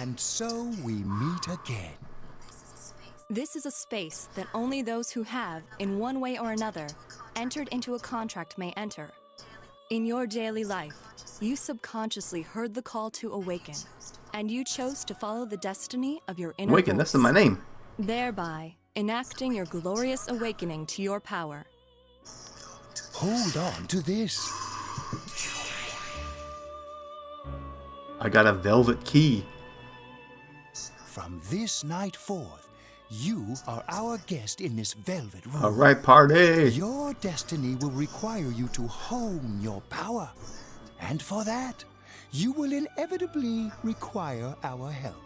And so we meet again. This is a space that only those who have, in one way or another, entered into a contract may enter. In your daily life, you subconsciously heard the call to awaken, and you chose to follow the destiny of your inner Awaken, voice, that's my name. thereby enacting your glorious awakening to your power. Hold on to this. I got a velvet key. From this night forth, you are our guest in this velvet room. All right, party. Your destiny will require you to hone your power. And for that, you will inevitably require our help.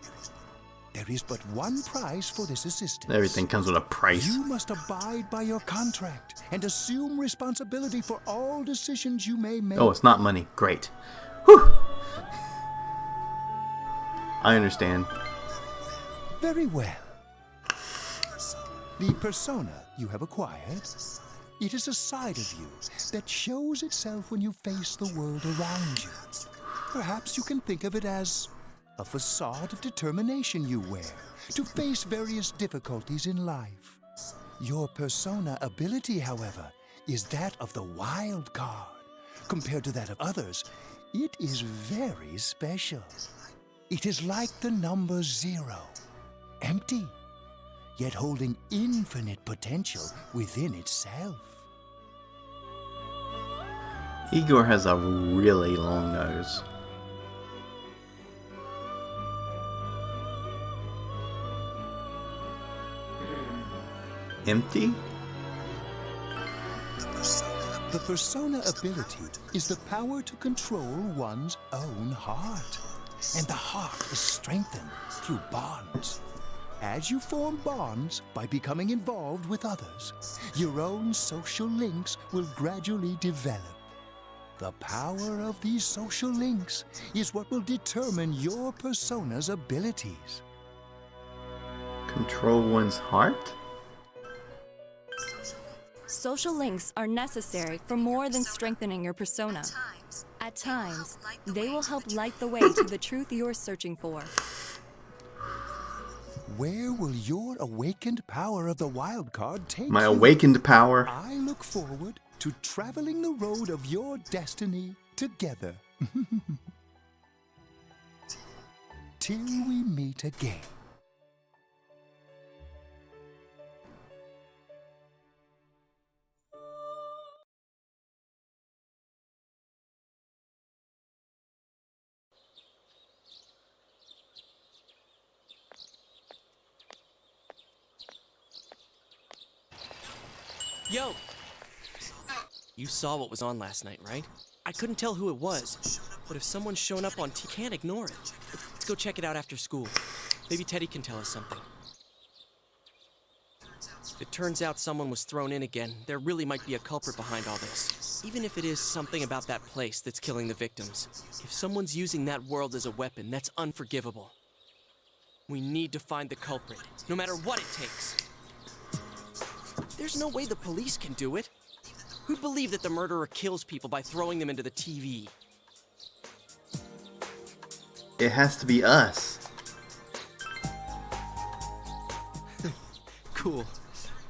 There is but one price for this assistance. Everything comes with a price. You must abide by your contract and assume responsibility for all decisions you may make. Oh, it's not money. Great. Whew. I understand. Very well. The persona you have acquired, it is a side of you that shows itself when you face the world around you. Perhaps you can think of it as a facade of determination you wear to face various difficulties in life. Your persona ability, however, is that of the wild card. Compared to that of others, it is very special. It is like the number 0, empty, yet holding infinite potential within itself. Igor has a really long nose. Empty? The persona ability is the power to control one's own heart. And the heart is strengthened through bonds. As you form bonds by becoming involved with others, your own social links will gradually develop. The power of these social links is what will determine your persona's abilities. Control one's heart? Social links are necessary for more than strengthening your persona. At times, they will help light the way to the truth you're searching for. Where will your awakened power of the wild card take My you? awakened power. I look forward to traveling the road of your destiny together. Till we meet again. Yo! You saw what was on last night, right? I couldn't tell who it was, but if someone's shown up on TV, can't ignore it. Let's go check it out after school. Maybe Teddy can tell us something. If it turns out someone was thrown in again, there really might be a culprit behind all this. Even if it is something about that place that's killing the victims. If someone's using that world as a weapon, that's unforgivable. We need to find the culprit, no matter what it takes. There's no way the police can do it. Who'd believe that the murderer kills people by throwing them into the TV? It has to be us. Cool.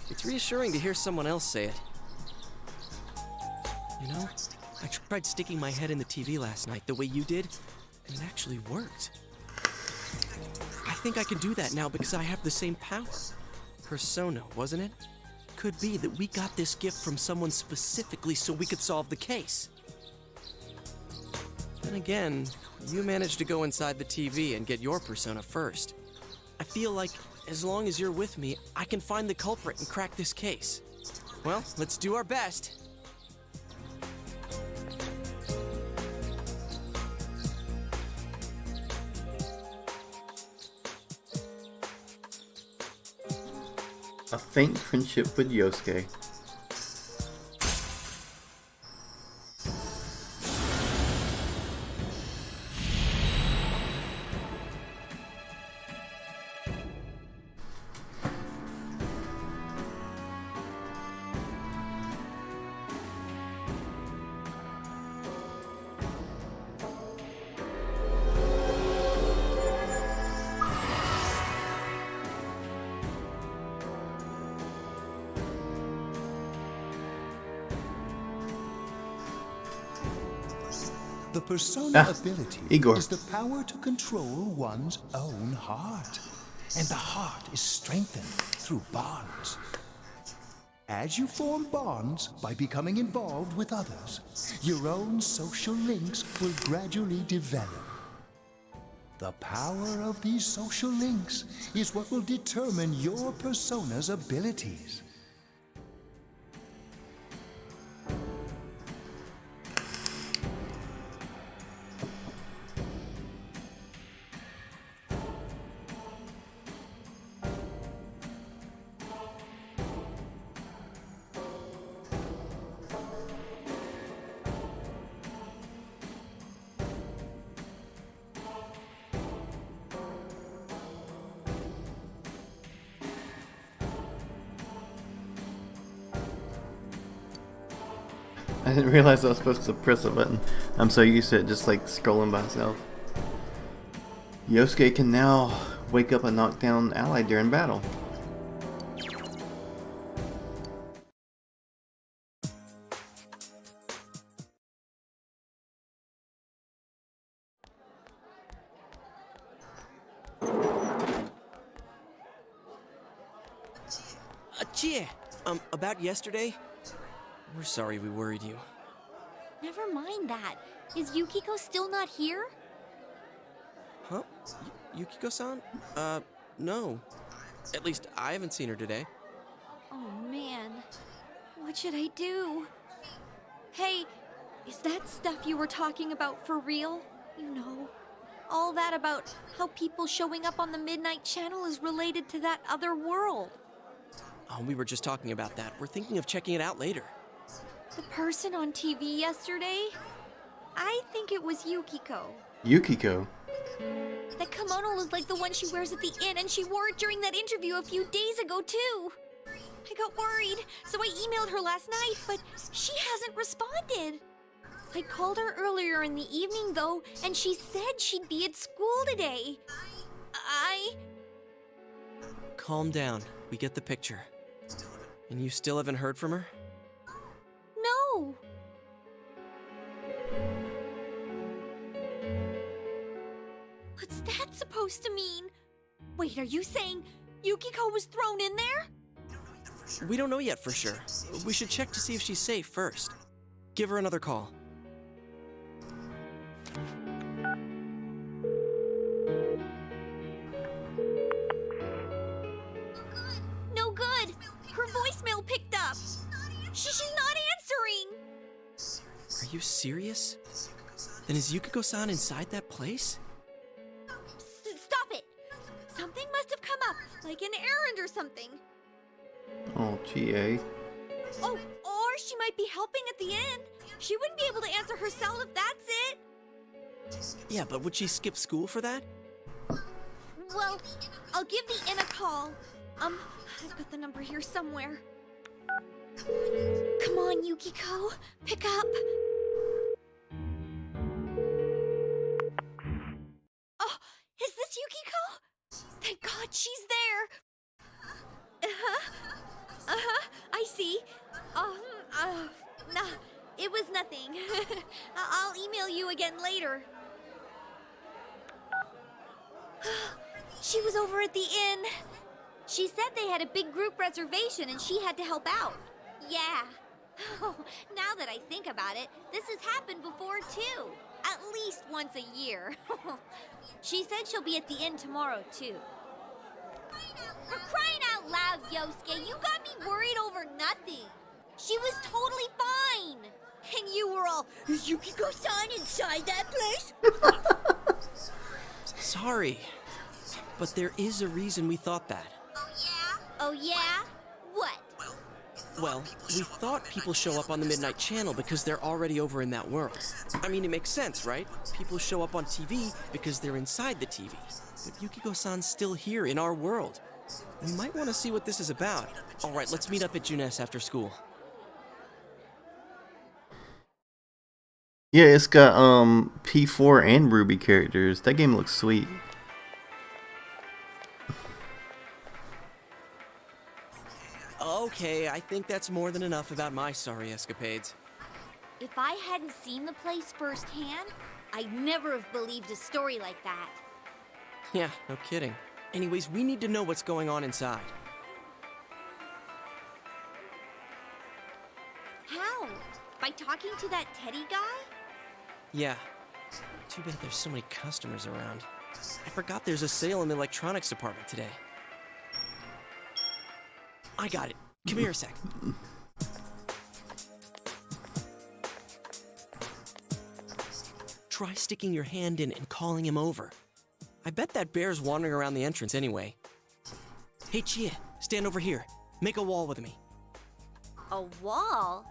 It's reassuring to hear someone else say it. You know, I tried sticking my head in the TV last night the way you did, and it actually worked. I think I can do that now because I have the same power. Persona, wasn't it? Could be that we got this gift from someone specifically so we could solve the case. Then again, you managed to go inside the TV and get your persona first. I feel like as long as you're with me, I can find the culprit and crack this case. Well, let's do our best. A faint friendship with Yosuke. The persona ability Igor. is the power to control one's own heart. And the heart is strengthened through bonds. As you form bonds by becoming involved with others, your own social links will gradually develop. The power of these social links is what will determine your persona's abilities. I didn't realize I was supposed to press a button. I'm so used to it just like scrolling by itself. Yosuke can now wake up a knockdown ally during battle. Chie, about yesterday? We're sorry we worried you. Never mind that. Is Yukiko still not here? Huh? Yukiko-san? No. At least I haven't seen her today. Oh man, what should I do? Hey, is that stuff you were talking about for real? You know, all that about how people showing up on the Midnight Channel is related to that other world. Oh, we were just talking about that. We're thinking of checking it out later. The person on TV yesterday? I think it was Yukiko. Yukiko? That kimono was like the one she wears at the inn, and she wore it during that interview a few days ago, too. I got worried, so I emailed her last night, but she hasn't responded. I called her earlier in the evening, though, and she said she'd be at school today. Calm down. We get the picture. And you still haven't heard from her? No. What's that supposed to mean? Wait, are you saying Yukiko was thrown in there? We don't know yet for sure. We should check to see if she's safe first. Give her another call. No good. Her voicemail picked up. She's not answering. Are you serious? Then is Yukiko-san inside that place? Stop it. Something must have come up, like an errand or something. Oh, GA. Oh, or she might be helping at the inn. She wouldn't be able to answer herself if that's it. Yeah, but would she skip school for that? Well, I'll give the inn a call. I've got the number here somewhere. Come on, Yukiko. Pick up. Oh, is this Yukiko? Thank God she's there. I see. Nah, it was nothing. I'll email you again later. She was over at the inn. She said they had a big group reservation and she had to help out. Yeah. Oh, now that I think about it, this has happened before too. At least once a year. She said she'll be at the inn tomorrow too. For crying out loud, Yosuke, you got me worried over nothing. She was totally fine. And you were all, is Yukiko-san inside that place? Sorry. But there is a reason we thought that. Oh yeah? What? Well, we thought people show up on the Midnight Channel because they're already over in that world. I mean, it makes sense, right? People show up on TV because they're inside the TV. But Yukiko-san's still here in our world. We might want to see what this is about. All right, let's meet up at Juness after school. Yeah, it's got P4 and Ruby characters. That game looks sweet. Okay, I think that's more than enough about my sorry escapades. If I hadn't seen the place firsthand, I'd never have believed a story like that. Yeah, no kidding. Anyways, we need to know what's going on inside. How? By talking to that Teddy guy? Yeah. Too bad there's so many customers around. I forgot there's a sale in the electronics department today. I got it. Come here a sec. Try sticking your hand in and calling him over. I bet that bear's wandering around the entrance anyway. Hey, Chia, stand over here. Make a wall with me. A wall?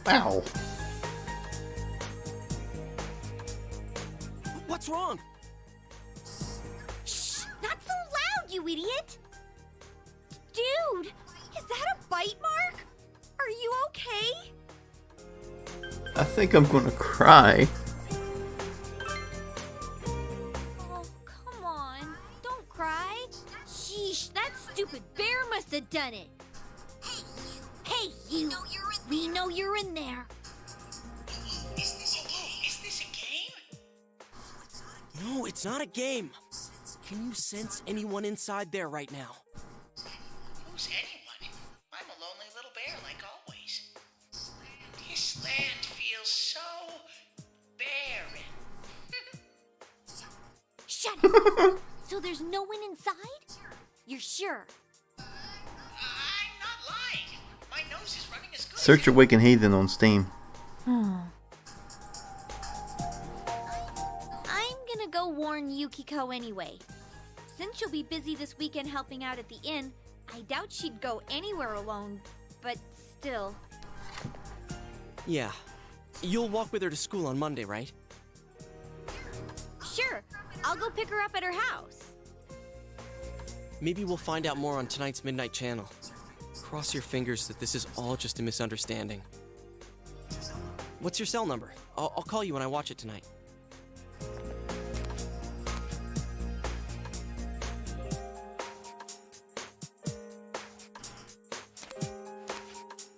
Ow. What's wrong? Shh! Not so loud, you idiot! Dude, is that a bite mark? Are you okay? I think I'm gonna cry. Oh, come on. Don't cry. Sheesh, that stupid bear must have done it. Hey, you! We know you're in there. Is this a game? No, it's not a game. Can you sense anyone inside there right now? Who's anyone? I'm a lonely little bear like always. This land feels so barren. Shut up! So there's no one inside? You're sure? I'm not lying. My nose is running as good. Search Awakened Heathen on Steam. I'm gonna go warn Yukiko anyway. Since she'll be busy this weekend helping out at the inn, I doubt she'd go anywhere alone, but still. Yeah. You'll walk with her to school on Monday, right? Sure, I'll go pick her up at her house. Maybe we'll find out more on tonight's Midnight Channel. Cross your fingers that this is all just a misunderstanding. What's your cell number? I'll call you when I watch it tonight.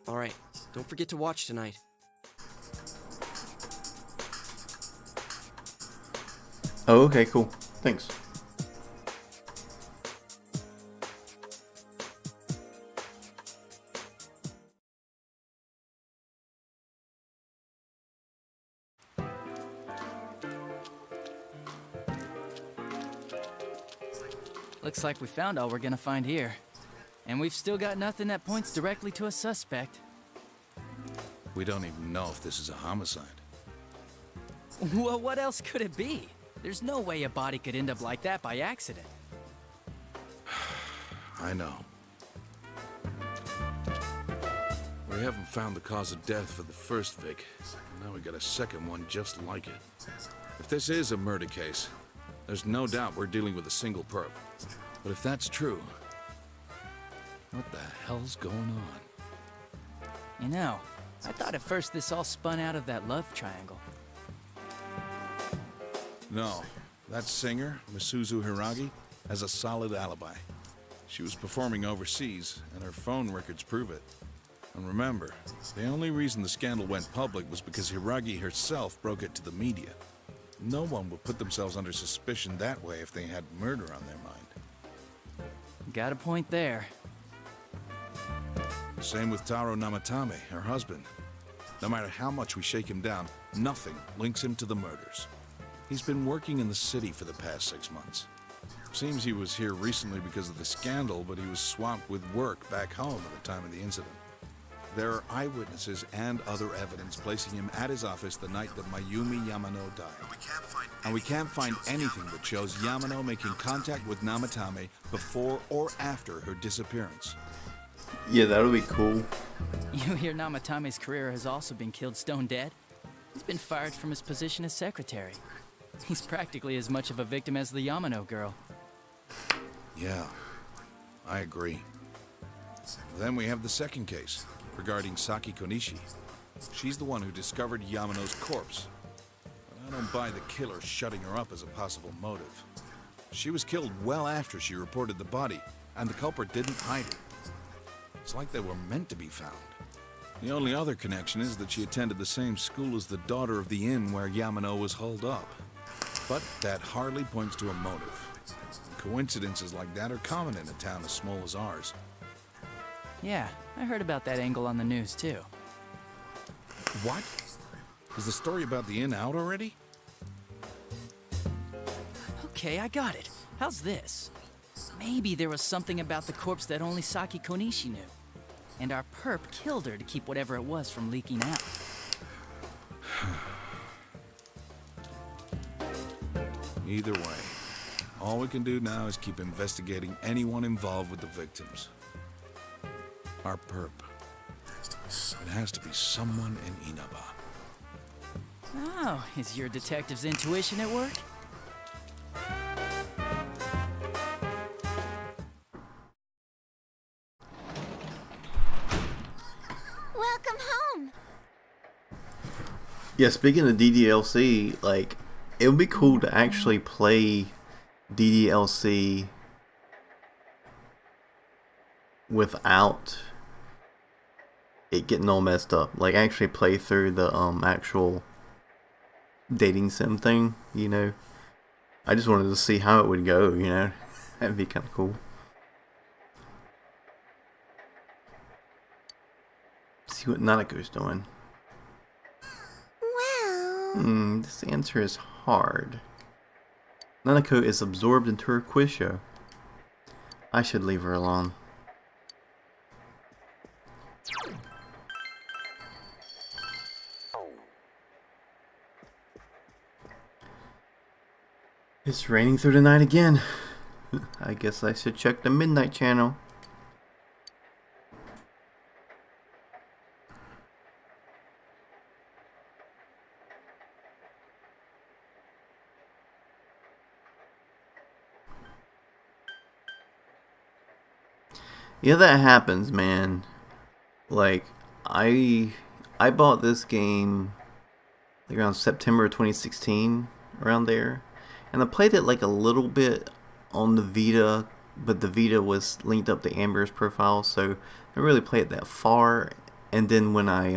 All right, don't forget to watch tonight. Oh, okay, cool. Thanks. Looks like we found all we're gonna find here. And we've still got nothing that points directly to a suspect. We don't even know if this is a homicide. Well, what else could it be? There's no way a body could end up like that by accident. I know. We haven't found the cause of death for the first Vic. Now we got a second one just like it. If this is a murder case, there's no doubt we're dealing with a single perp. But if that's true, what the hell's going on? You know, I thought at first this all spun out of that love triangle. No, that singer, Misuzu Hiragi, has a solid alibi. She was performing overseas, and her phone records prove it. And remember, the only reason the scandal went public was because Hiragi herself broke it to the media. No one would put themselves under suspicion that way if they had murder on their mind. Got a point there. Same with Taro Namatame, her husband. No matter how much we shake him down, nothing links him to the murders. He's been working in the city for the past 6 months. Seems he was here recently because of the scandal, but he was swamped with work back home at the time of the incident. There are eyewitnesses and other evidence placing him at his office the night that Mayumi Yamano died. And we can't find anything that shows Yamano making contact with Namatame before or after her disappearance. Yeah, that would be cool. You hear Namatame's career has also been killed stone dead? He's been fired from his position as secretary. He's practically as much of a victim as the Yamano girl. Yeah, I agree. Then we have the second case, regarding Saki Konishi. She's the one who discovered Yamano's corpse. But I don't buy the killer shutting her up as a possible motive. She was killed well after she reported the body, and the culprit didn't hide it. It's like they were meant to be found. The only other connection is that she attended the same school as the daughter of the inn where Yamano was holed up. But that hardly points to a motive. Coincidences like that are common in a town as small as ours. Yeah, I heard about that angle on the news too. What? Is the story about the inn out already? Okay, I got it. How's this? Maybe there was something about the corpse that only Saki Konishi knew. And our perp killed her to keep whatever it was from leaking out. Either way, all we can do now is keep investigating anyone involved with the victims. Our perp. It has to be someone in Inaba. Oh, is your detective's intuition at work? Welcome home. Yeah, speaking of DDLC, like, it would be cool to actually play DDLC without it getting all messed up. Like, actually play through the actual dating sim thing, you know. I just wanted to see how it would go, you know. That'd be kind of cool. See what Nanako's doing. Well... This answer is hard. Nanako is absorbed into her quiz show. I should leave her alone. It's raining through the night again. I guess I should check the Midnight Channel. Yeah, that happens, man. Like, I bought this game like around September 2016, around there. And I played it like a little bit on the Vita, but the Vita was linked up to Amber's profile, so I didn't really play it that far. And then when I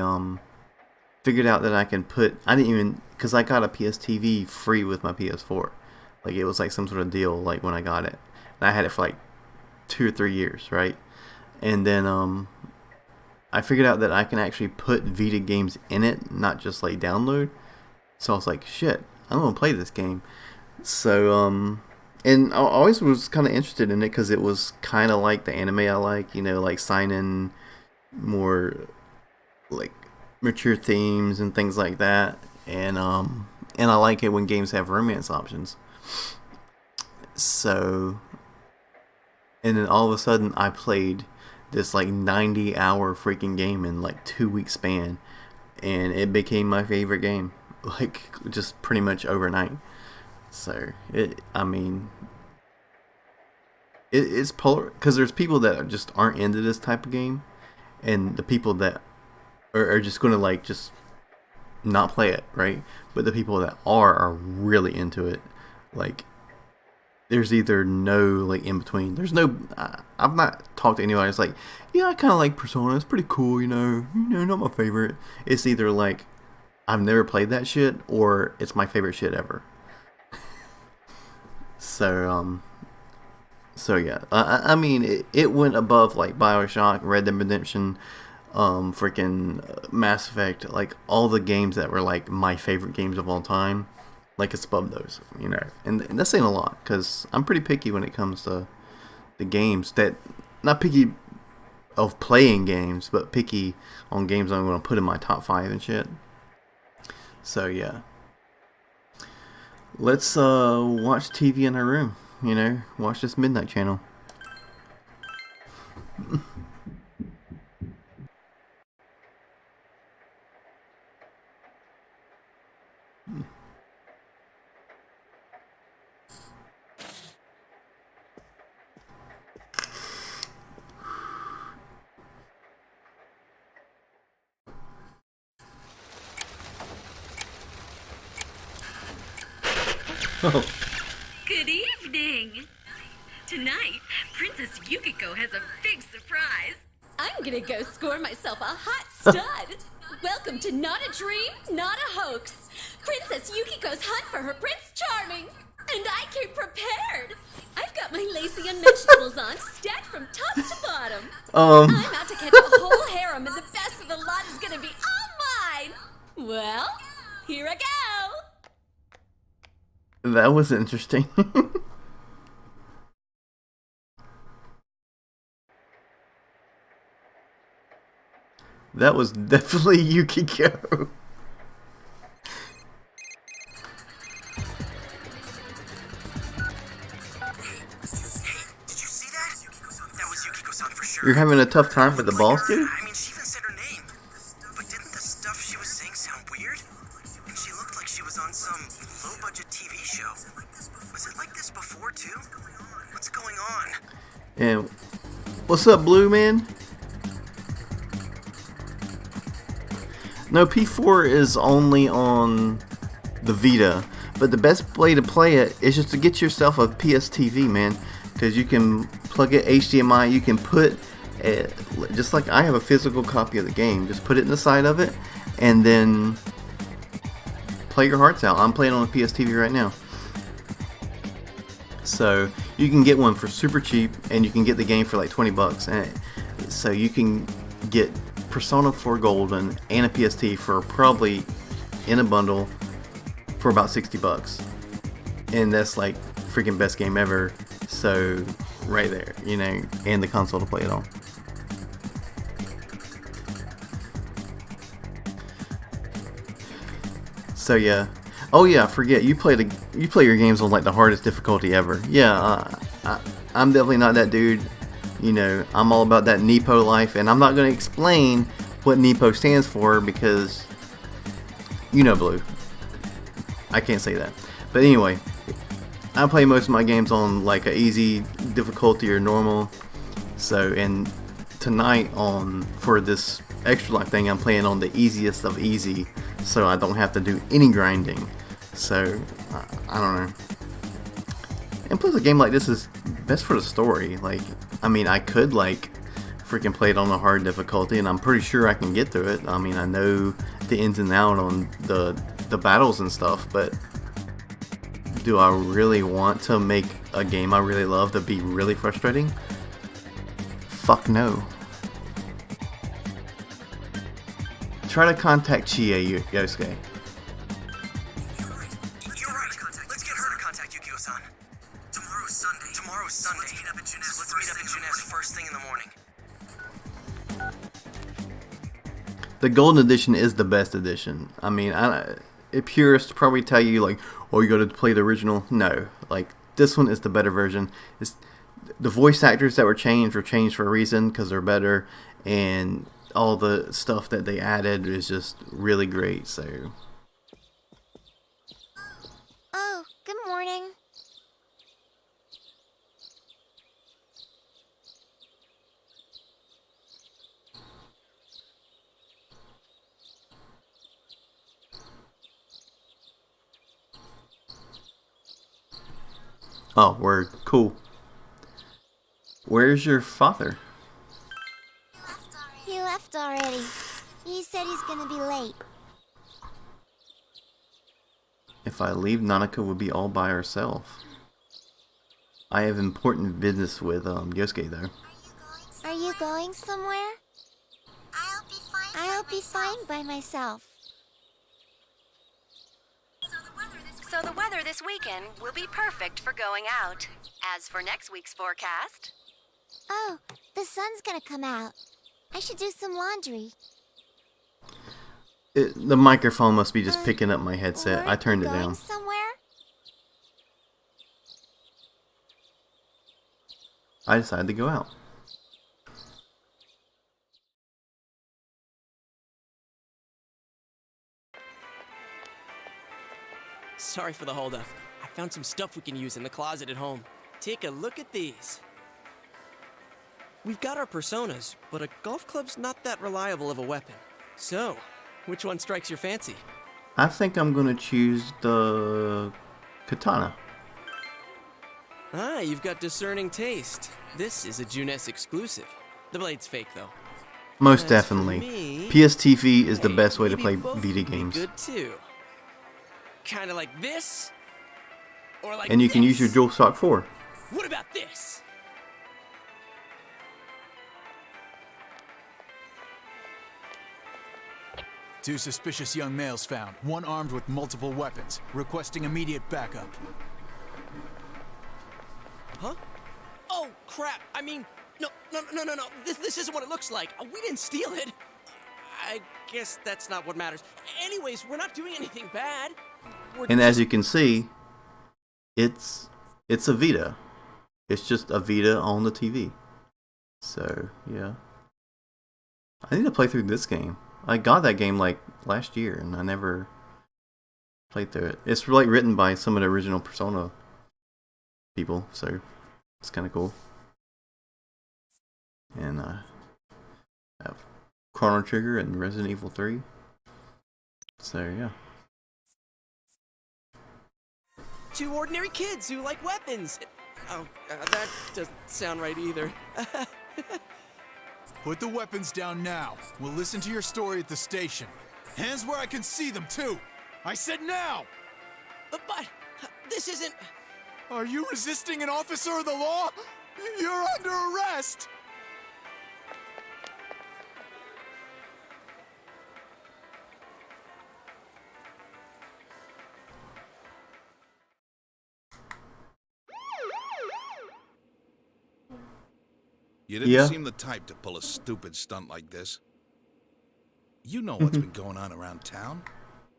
figured out that I can put, I didn't even, because I got a PS TV free with my PS4. Like, it was like some sort of deal, like, when I got it. And I had it for like 2 or 3 years, right? And then I figured out that I can actually put Vita games in it, not just like download. So I was like, shit, I'm gonna play this game. So and I always was kind of interested in it because it was kind of like the anime I like, you know, like sign-in, more like mature themes and things like that. And I like it when games have romance options. So, and then all of a sudden I played this like 90-hour freaking game in like 2-week span, and it became my favorite game, like just pretty much overnight. So it's polar, because there's people that just aren't into this type of game, and the people that are just gonna like just not play it, right? But the people that are really into it. Like, there's either no like in between. There's no. I've not talked to anybody that's like, yeah, I kind of like Persona. It's pretty cool, you know. Not my favorite. It's either like, I've never played that shit, or it's my favorite shit ever. So yeah. I mean, it went above like BioShock, Red Dead Redemption, freaking Mass Effect, like all the games that were like my favorite games of all time. Like, it's above those, you know, and that's saying a lot, because I'm pretty picky when it comes to the games that, not picky of playing games, but picky on games I'm going to put in my top 5 and shit. So yeah, let's watch TV in our room, you know, watch this Midnight Channel. Good evening! Tonight, Princess Yukiko has a big surprise. I'm gonna go score myself a hot stud. Welcome to Not a Dream, Not a Hoax. Princess Yukiko's hunt for her Prince Charming. And I came prepared. I've got my lacy unmentionables on, stacked from top to bottom. I'm out to catch a whole harem, and the best of the lot is gonna be all mine. Well, here I go. That was interesting. That was definitely Yukiko. You're having a tough time with the boss, dude? I mean, she even said her name. But didn't the stuff she was saying sound weird? And she looked like she was on some low-budget TV show. Was it like this before, too? What's going on? And what's up, Blue Man? No, P4 is only on the Vita, but the best way to play it is just to get yourself a PS TV, man, because you can plug it HDMI. You can put it, just like I have a physical copy of the game, just put it in the side of it and then play your hearts out. I'm playing on a PS TV right now, so you can get one for super cheap and you can get the game for like $20, and so you can get Persona 4 Golden and a PST for probably in a bundle for about $60, and that's like freaking best game ever. So right there, you know, and the console to play it on. So yeah, oh yeah, I forget, you play your games on like the hardest difficulty ever. Yeah, I'm definitely not that dude. You know, I'm all about that Nepo life, and I'm not going to explain what Nepo stands for because, you know, Blue. I can't say that. But anyway, I play most of my games on like a easy difficulty or normal. So, and tonight for this extra life thing, I'm playing on the easiest of easy, so I don't have to do any grinding. So, I don't know. And plus, a game like this is best for the story. Like, I mean, I could like freaking play it on a hard difficulty, and I'm pretty sure I can get through it. I mean, I know the ins and outs on the battles and stuff, but do I really want to make a game I really love to be really frustrating? Fuck no. Try to contact Chie, Yosuke. You're right. Let's get her to contact Yukio-san. Tomorrow's Sunday. Let's meet up in Junes first thing in the morning. The Golden Edition is the best edition. I mean, purists probably tell you like, oh, you gotta play the original. No, like this one is the better version. It's the voice actors that were changed for a reason, because they're better, and all the stuff that they added is just really great. So. Oh, good morning. Oh, word. Cool. Where's your father? He left already. He said he's gonna be late. If I leave, Nanako will be all by herself. I have important business with Yosuke though. Are you going somewhere? I'll be fine by myself. So the weather this weekend will be perfect for going out. As for next week's forecast... Oh, the sun's gonna come out. I should do some laundry. The microphone must be just picking up my headset. I turned it down. Somewhere? I decided to go out. Sorry for the holdup. I found some stuff we can use in the closet at home. Take a look at these. We've got our personas, but a golf club's not that reliable of a weapon. So, which one strikes your fancy? I think I'm gonna choose the katana. Ah, you've got discerning taste. This is a Junes exclusive. The blade's fake, though. Most definitely. PSTV is the best way to play Vita games. Good too. Kind of like this, or like and you can use your DualShock 4. What about this? 2 suspicious young males found, one armed with multiple weapons, requesting immediate backup. Huh? Oh, crap. I mean, no. This isn't what it looks like. We didn't steal it. I guess that's not what matters. Anyways, we're not doing anything bad. And as you can see, it's a Vita. It's just a Vita on the TV. So, yeah. I need to play through this game. I got that game like last year and I never played through it. It's like written by some of the original Persona people, so it's kind of cool. And I have Chrono Trigger and Resident Evil 3. So, yeah. 2 ordinary kids who like weapons. Oh, that doesn't sound right either. Put the weapons down now. We'll listen to your story at the station. Hands where I can see them, too. I said now! But this isn't... Are you resisting an officer of the law? You're under arrest! You didn't seem the type to pull a stupid stunt like this. You know what's been going on around town.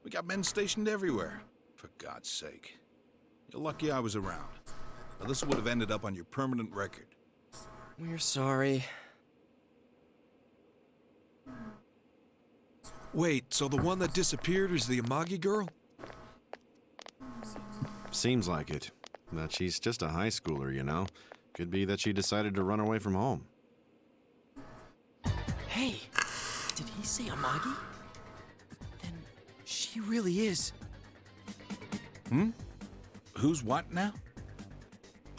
We got men stationed everywhere. For God's sake. You're lucky I was around. Now this would have ended up on your permanent record. We're sorry. Wait, so the one that disappeared is the Amagi girl? Seems like it. But she's just a high schooler, you know. Could be that she decided to run away from home. Hey, did he say Amagi? Then she really is. Who's what now?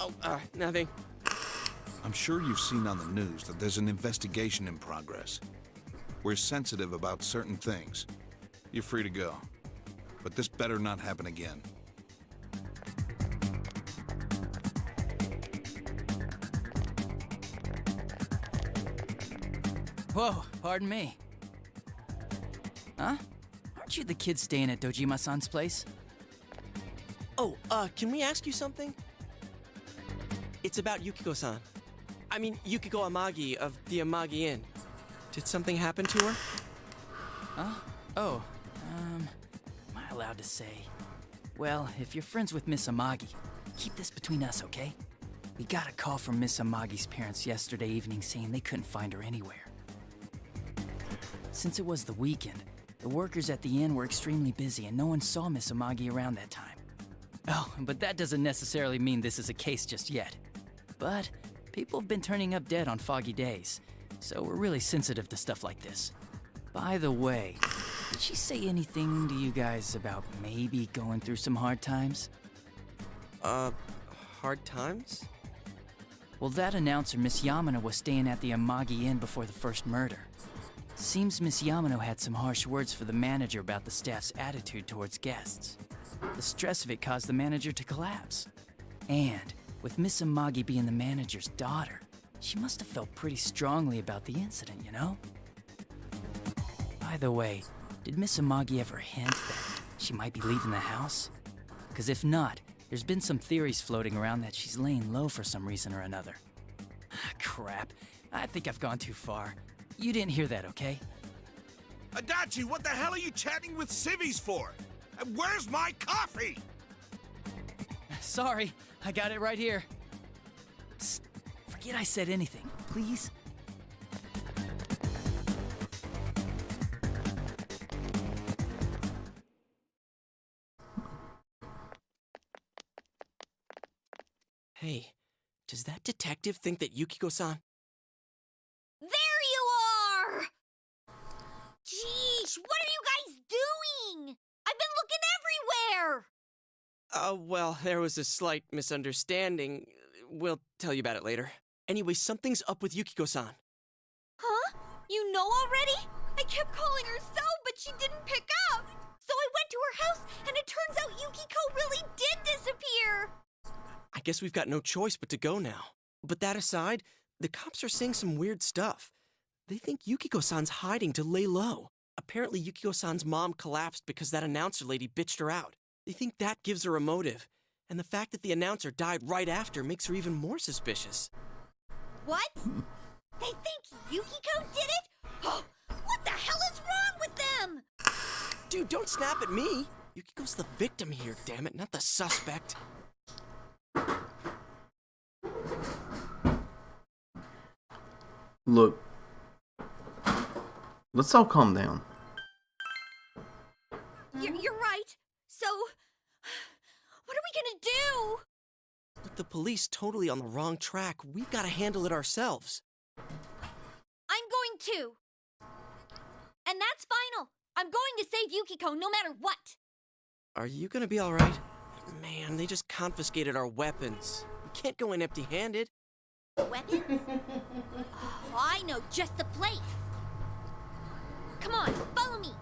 Oh, nothing. I'm sure you've seen on the news that there's an investigation in progress. We're sensitive about certain things. You're free to go. But this better not happen again. Whoa, pardon me. Huh? Aren't you the kid staying at Dojima-san's place? Oh, can we ask you something? It's about Yukiko-san. I mean, Yukiko Amagi of the Amagi Inn. Did something happen to her? Huh? Oh, am I allowed to say? Well, if you're friends with Miss Amagi, keep this between us, okay? We got a call from Miss Amagi's parents yesterday evening saying they couldn't find her anywhere. Since it was the weekend, the workers at the inn were extremely busy and no one saw Miss Amagi around that time. Oh, but that doesn't necessarily mean this is a case just yet. But people have been turning up dead on foggy days, so we're really sensitive to stuff like this. By the way, did she say anything to you guys about maybe going through some hard times? Hard times? Well, that announcer, Miss Yamano, was staying at the Amagi Inn before the first murder. Seems Miss Yamano had some harsh words for the manager about the staff's attitude towards guests. The stress of it caused the manager to collapse. And with Miss Amagi being the manager's daughter, she must have felt pretty strongly about the incident, you know? By the way, did Miss Amagi ever hint that she might be leaving the house? Because if not, there's been some theories floating around that she's laying low for some reason or another. Crap, I think I've gone too far. You didn't hear that, okay? Adachi, what the hell are you chatting with civvies for? And where's my coffee? Sorry, I got it right here. Psst, forget I said anything, please. Hey, does that detective think that Yukiko-san... There you are! Jeez, what are you guys doing? I've been looking everywhere! Well, there was a slight misunderstanding. We'll tell you about it later. Anyway, something's up with Yukiko-san. Huh? You know already? I kept calling her cell, but she didn't pick up. So I went to her house, and it turns out Yukiko really did disappear. I guess we've got no choice but to go now. But that aside, the cops are saying some weird stuff. They think Yukiko-san's hiding to lay low. Apparently, Yukiko-san's mom collapsed because that announcer lady bitched her out. They think that gives her a motive. And the fact that the announcer died right after makes her even more suspicious. What? They think Yukiko did it? Oh, what the hell is wrong with them? Dude, don't snap at me. Yukiko's the victim here, damn it, not the suspect. Look, let's all calm down. You're right. So, what are we gonna do? With the police totally on the wrong track, we've got to handle it ourselves. I'm going to. And that's final. I'm going to save Yukiko no matter what. Are you gonna be alright? Man, they just confiscated our weapons. We can't go in empty-handed. Weapons? Oh, I know just the place. Come on, follow me.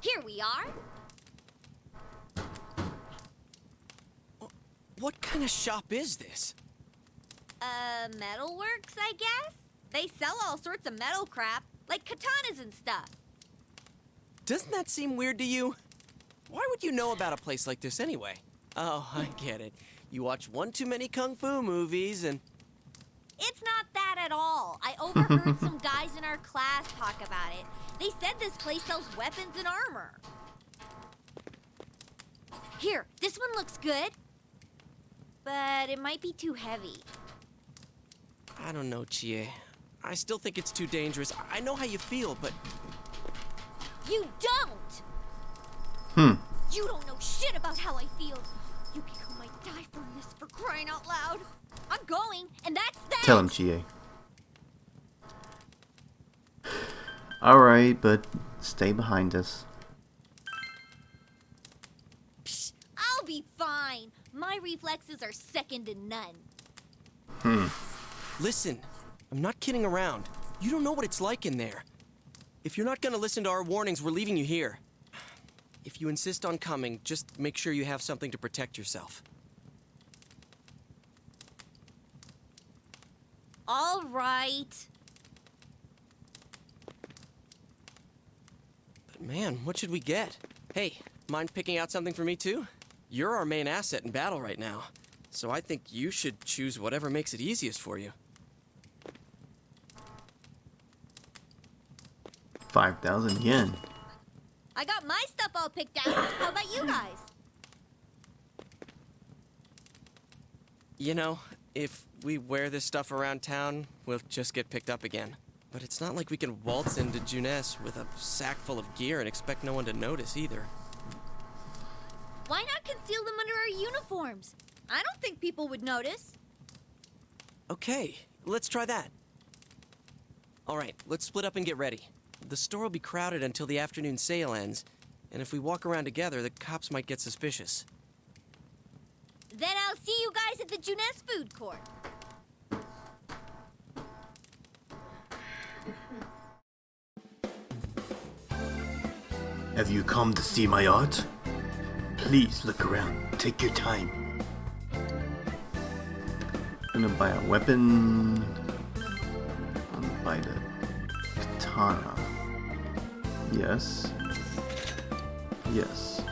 Here we are. What kind of shop is this? Metalworks, I guess? They sell all sorts of metal crap, like katanas and stuff. Doesn't that seem weird to you? Why would you know about a place like this anyway? Oh, I get it. You watch one too many kung fu movies and... It's not that at all. I overheard some guys in our class talk about it. They said this place sells weapons and armor. Here, this one looks good. But it might be too heavy. I don't know, Chie. I still think it's too dangerous. I know how you feel, but... You don't! You don't know shit about how I feel. Yukiko might die from this, for crying out loud. I'm going, and that's that! Tell him, Chie. Alright, but stay behind us. Psh, I'll be fine. My reflexes are second to none. Listen, I'm not kidding around. You don't know what it's like in there. If you're not gonna listen to our warnings, we're leaving you here. If you insist on coming, just make sure you have something to protect yourself. All right. But man, what should we get? Hey, mind picking out something for me too? You're our main asset in battle right now, so I think you should choose whatever makes it easiest for you. 5,000 yen. I got my stuff all picked out. How about you guys? You know, if we wear this stuff around town, we'll just get picked up again. But it's not like we can waltz into Junes with a sack full of gear and expect no one to notice either. Why not conceal them under our uniforms? I don't think people would notice. Okay, let's try that. All right, let's split up and get ready. The store will be crowded until the afternoon sale ends, and if we walk around together, the cops might get suspicious. Then I'll see you guys at the Junes food court. Have you come to see my art? Please look around. Take your time. I'm gonna buy a weapon. I'm gonna buy the katana. Yes. Yes.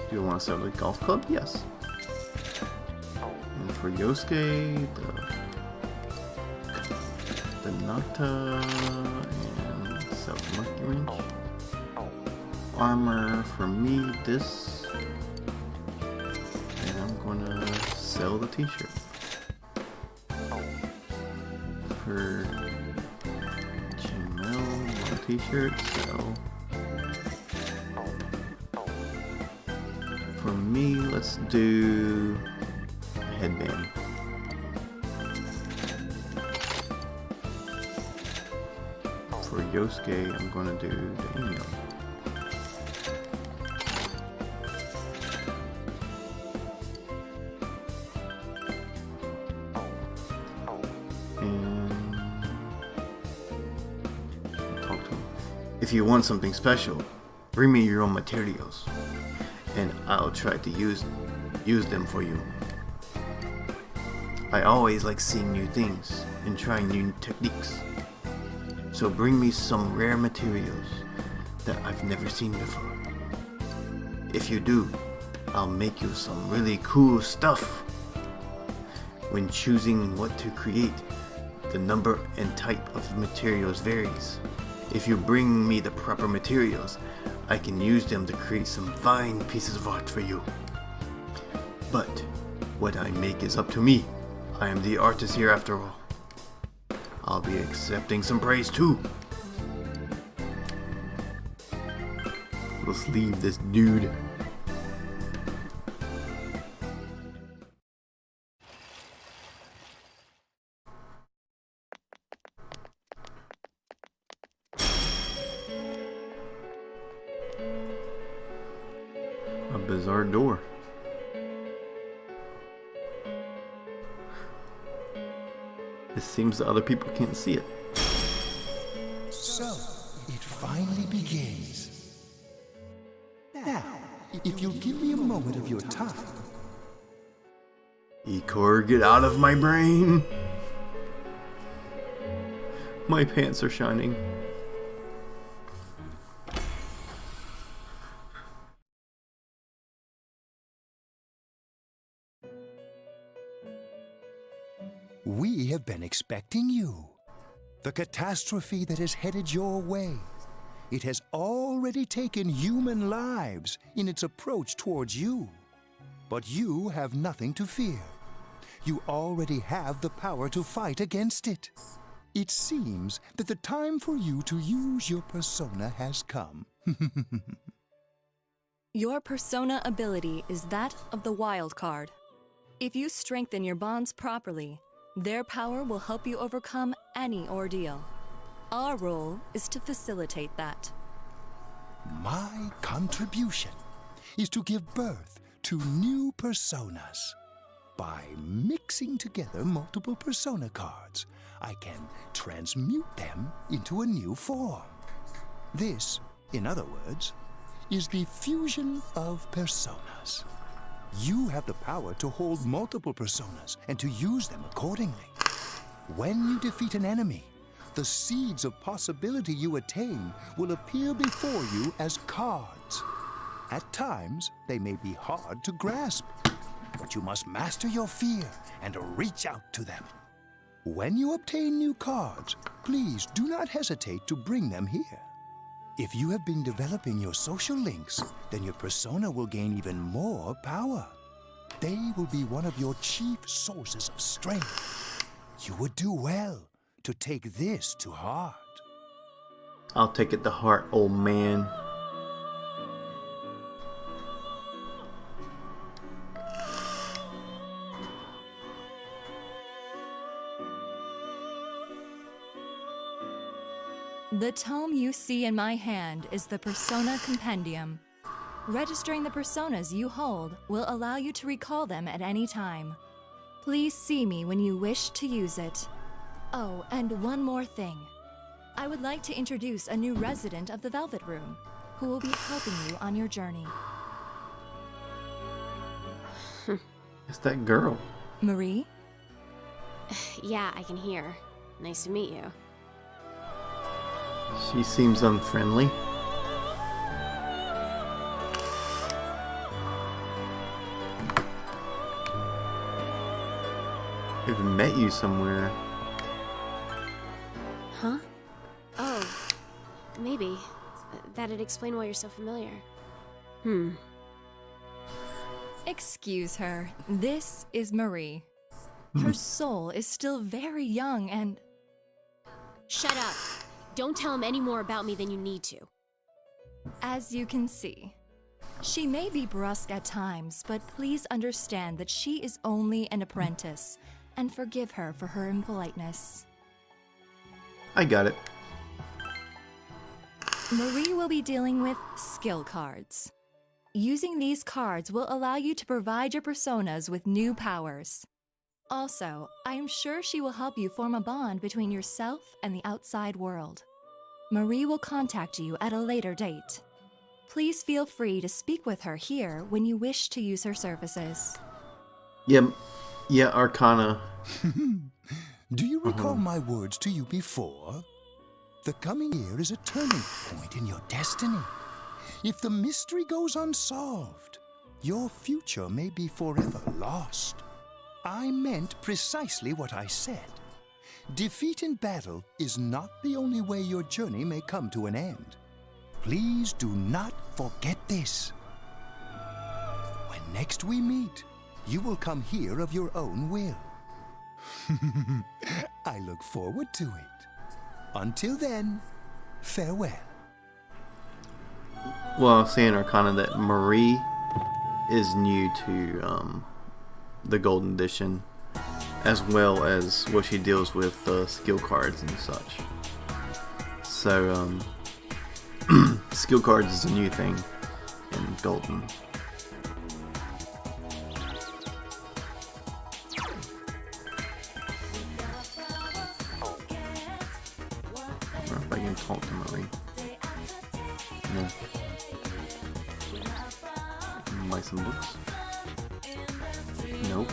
Do you want to sell the golf club? Yes. And for Yosuke, the Nata and sell the monkey wrench. Armor for me, this. And I'm gonna sell the t-shirt. For Jamel, one t-shirt, sell. For me, let's do a headband. For Yosuke, I'm gonna do the email. And talk to him. If you want something special, bring me your own materials, and I'll try to use them for you. I always like seeing new things and trying new techniques. So bring me some rare materials that I've never seen before. If you do, I'll make you some really cool stuff. When choosing what to create, the number and type of materials varies. If you bring me the proper materials, I can use them to create some fine pieces of art for you. But what I make is up to me. I am the artist here after all. I'll be accepting some praise too. Let's leave this dude. A bizarre door. It seems that other people can't see it. So, it finally begins. Now, if you'll give me a moment of your time. Ikor, get out of my brain! My pants are shining. We have been expecting you. The catastrophe that is headed your way. It has already taken human lives in its approach towards you. But you have nothing to fear. You already have the power to fight against it. It seems that the time for you to use your persona has come. Your persona ability is that of the wild card. If you strengthen your bonds properly, their power will help you overcome any ordeal. Our role is to facilitate that. My contribution is to give birth to new personas. By mixing together multiple persona cards, I can transmute them into a new form. This, in other words, is the fusion of personas. You have the power to hold multiple personas and to use them accordingly. When you defeat an enemy, the seeds of possibility you attain will appear before you as cards. At times, they may be hard to grasp, but you must master your fear and reach out to them. When you obtain new cards, please do not hesitate to bring them here. If you have been developing your social links, then your persona will gain even more power. They will be one of your chief sources of strength. You would do well to take this to heart. I'll take it to heart, old man. The tome you see in my hand is the Persona Compendium. Registering the personas you hold will allow you to recall them at any time. Please see me when you wish to use it. Oh, and one more thing. I would like to introduce a new resident of the Velvet Room, who will be helping you on your journey. It's that girl. Marie? Yeah, I can hear. Nice to meet you. She seems unfriendly. I've met you somewhere. Huh? Oh, maybe. That'd explain why you're so familiar. Excuse her. This is Marie. Her soul is still very young and... Shut up! Don't tell him any more about me than you need to. As you can see, she may be brusque at times, but please understand that she is only an apprentice, and forgive her for her impoliteness. I got it. Marie will be dealing with skill cards. Using these cards will allow you to provide your personas with new powers. Also, I am sure she will help you form a bond between yourself and the outside world. Marie will contact you at a later date. Please feel free to speak with her here when you wish to use her services. Yeah, Arcana. Do you recall my words to you before? The coming year is a turning point in your destiny. If the mystery goes unsolved, your future may be forever lost. I meant precisely what I said. Defeat in battle is not the only way your journey may come to an end. Please do not forget this. When next we meet, you will come here of your own will. I look forward to it. Until then, farewell. Well, saying Arcana that Marie is new to the Golden Edition, as well as what she deals with skill cards and such. So, skill cards is a new thing in Golden. I don't know if I can talk to Marie. No. Buy some books? Nope.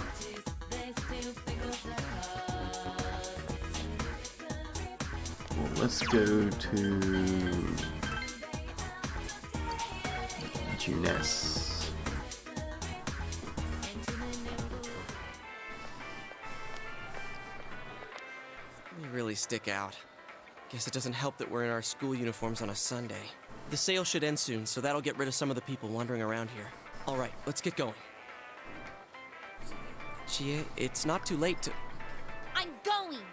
Well, let's go to Juness. You really stick out. Guess it doesn't help that we're in our school uniforms on a Sunday. The sale should end soon, so that'll get rid of some of the people wandering around here. All right, let's get going. Chie, it's not too late to... I'm going!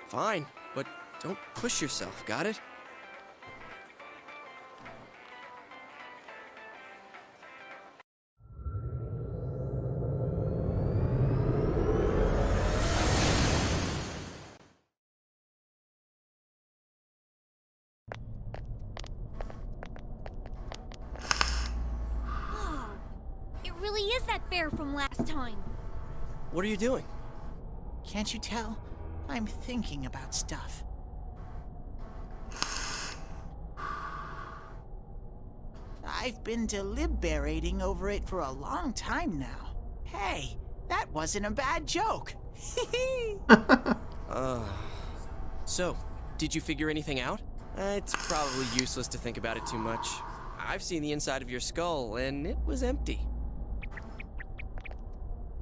Fine, but don't push yourself, got it? Is that bear from last time? What are you doing? Can't you tell? I'm thinking about stuff. I've been deliberating over it for a long time now. Hey, that wasn't a bad joke. So, did you figure anything out? It's probably useless to think about it too much. I've seen the inside of your skull, and it was empty.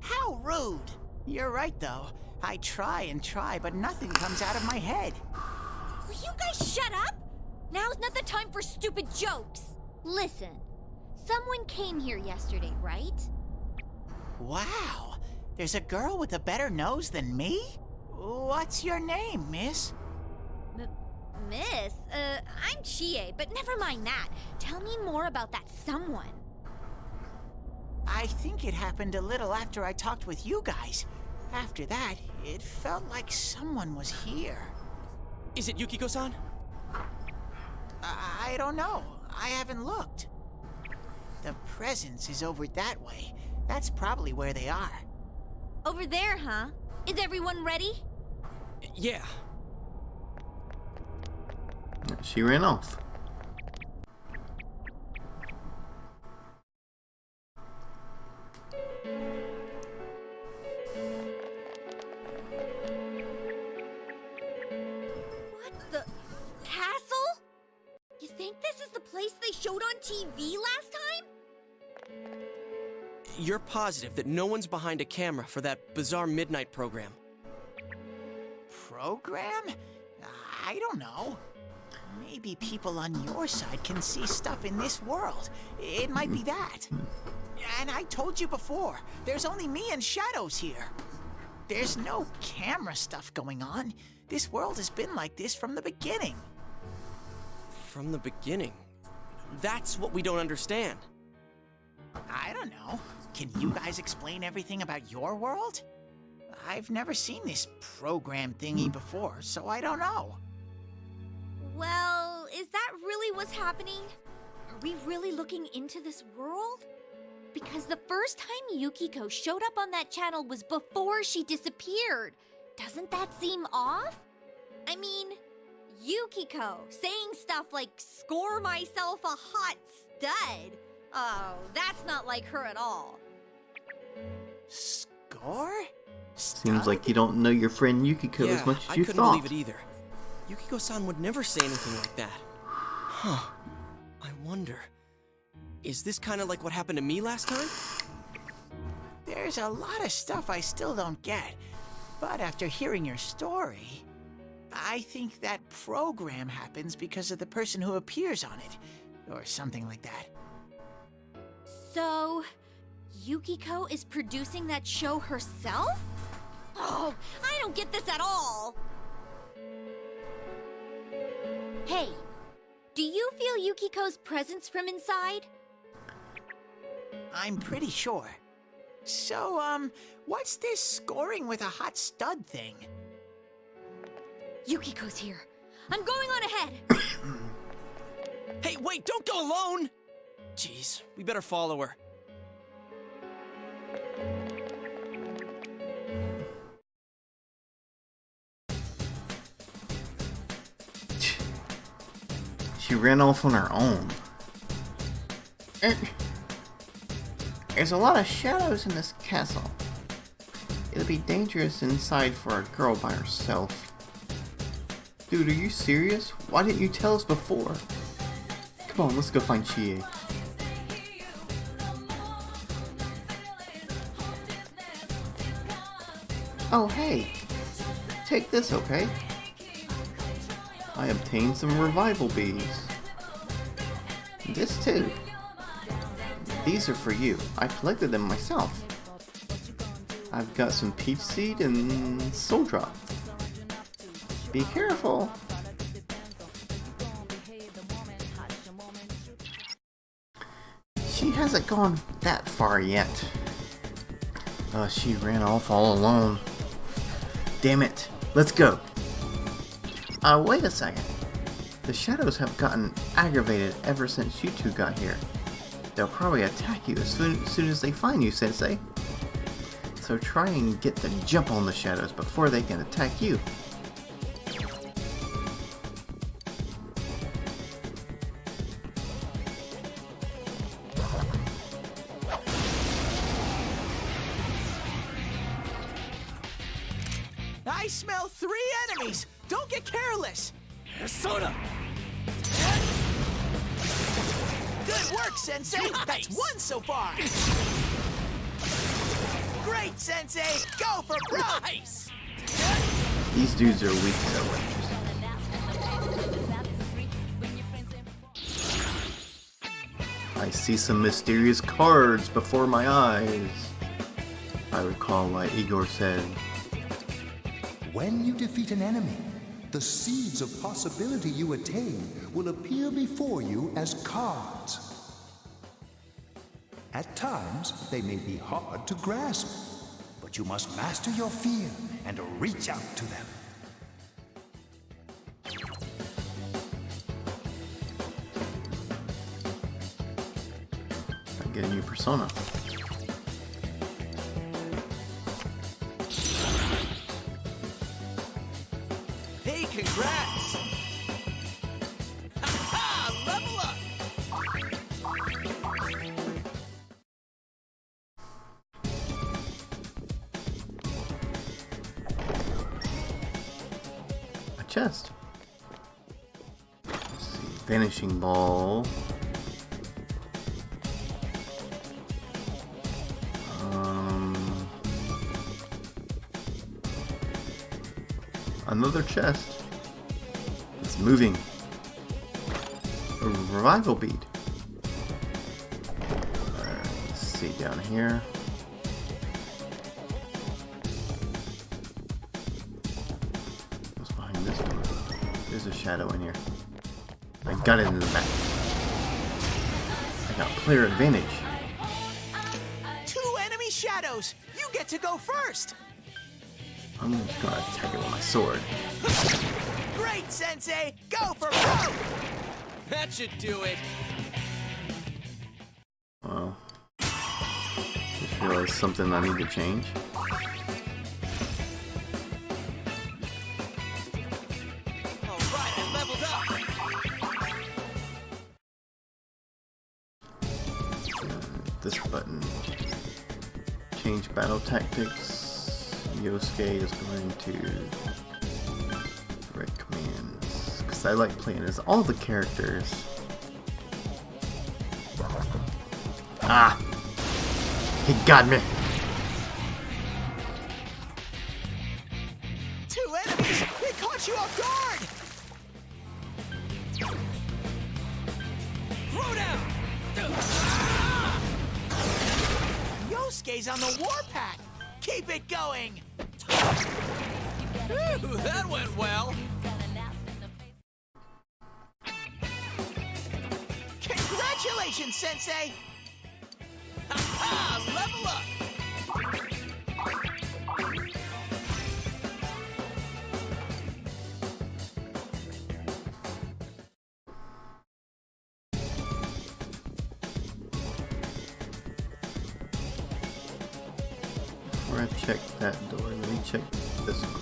How rude! You're right, though. I try and try, but nothing comes out of my head. Will you guys shut up? Now's not the time for stupid jokes. Listen, someone came here yesterday, right? Wow, there's a girl with a better nose than me? What's your name, miss? Miss? I'm Chie, but never mind that. Tell me more about that someone. I think it happened a little after I talked with you guys. After that, it felt like someone was here. Is it Yukiko-san? I don't know. I haven't looked. The presence is over that way. That's probably where they are. Over there, huh? Is everyone ready? Yeah. She ran off. Place they showed on TV last time? You're positive that no one's behind a camera for that bizarre midnight program? Program? I don't know. Maybe people on your side can see stuff in this world. It might be that. And I told you before, there's only me and Shadows here. There's no camera stuff going on. This world has been like this from the beginning. From the beginning? That's what we don't understand. I don't know. Can you guys explain everything about your world? I've never seen this program thingy before, so I don't know. Well, is that really what's happening? Are we really looking into this world? Because the first time Yukiko showed up on that channel was before she disappeared. Doesn't that seem off? I mean, Yukiko saying stuff like score myself a hot stud. Oh, that's not like her at all. Score? Seems like you don't know your friend Yukiko as much as you I couldn't thought. believe it either. Yukiko-san would never say anything like that. Huh. I wonder, is this kind of like what happened to me last time? There's a lot of stuff I still don't get. But after hearing your story, I think that program happens because of the person who appears on it. Or something like that. So, Yukiko is producing that show herself? Oh, I don't get this at all. Hey, do you feel Yukiko's presence from inside? I'm pretty sure. So, what's this scoring with a hot stud thing? Yukiko's here. I'm going on ahead. Hey, wait, don't go alone! Jeez, we better follow her. She ran off on her own. There's a lot of shadows in this castle. It'll be dangerous inside for a girl by herself. Dude, are you serious? Why didn't you tell us before? Come on, let's go find Chie. Oh, hey. Take this, okay? I obtained some revival bees. This too. These are for you. I collected them myself. I've got some peach seed and soul drop. Be careful. She hasn't gone that far yet. She ran off all alone. Damn it. Let's go. Wait a second. The shadows have gotten aggravated ever since you two got here. They'll probably attack you as soon as they find you, Sensei. So try and get the jump on the shadows before they can attack you. I smell 3 enemies! Don't get careless! Soda! Good work, Sensei! Nice. That's 1 so far! Great, Sensei! Go for broke! Nice! These dudes are weak to electricity. I see some mysterious cards before my eyes. I recall what Igor said. When you defeat an enemy, the seeds of possibility you attain will appear before you as cards. At times, they may be hard to grasp, but you must master your fear and reach out to them. I get a new persona. Hey, congrats! Ha-ha! Level up! A chest. Let's see. Vanishing ball. Another chest. It's moving. A revival bead. Alright, let's see down here. What's behind this one? There's a shadow in here. I got it in the back. I got player advantage. 2 enemy shadows! You get to go first! I'm just gonna attack it with my sword. Great, Sensei! Go for broke! That should do it! Well, just realized something I need to change. Alright, I change battle tactics. Yosuke is going to direct commands. Because I like playing as all the characters. Ah! He got me! Two enemies! They caught you off guard! Throw down! Yosuke's on the warpath! Keep it going! Ooh, that went well! Congratulations, Sensei! Ha-ha! Level up! Before I check that door, let me check this one.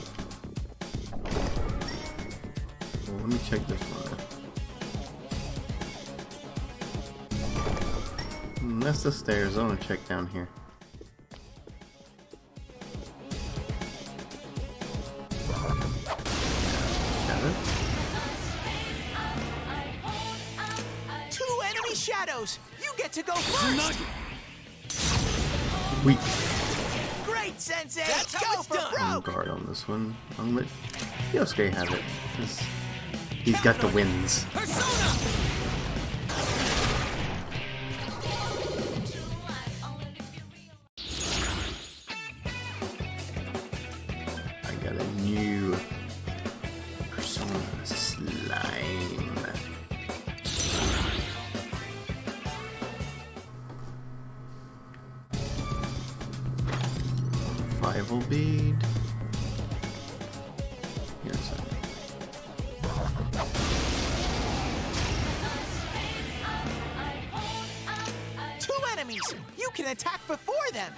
Well, let me check this one. That's the stairs. I want to check down here. Got it. Two enemy shadows! You get to go first! Weak. Great, Sensei! That's how Go it's for done. broke! Guard on this one. I'm gonna let Yosuke have it. 'Cause he's got the wins. Persona! I got a new Persona slime. Survival bead. Here's a Two enemies! You can attack before them!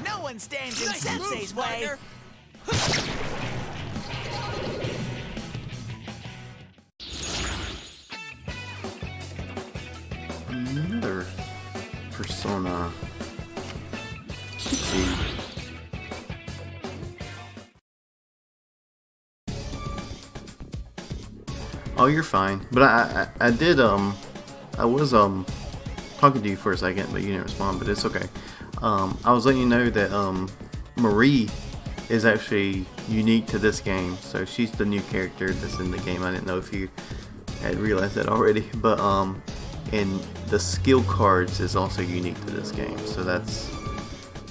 No one stands in Sensei's way! another Persona bead. Oh, you're fine. But I did I was talking to you for a second, but you didn't respond. But it's okay. I was letting you know that Marie is actually unique to this game. So she's the new character that's in the game. I didn't know if you had realized that already. But and the skill cards is also unique to this game. So that's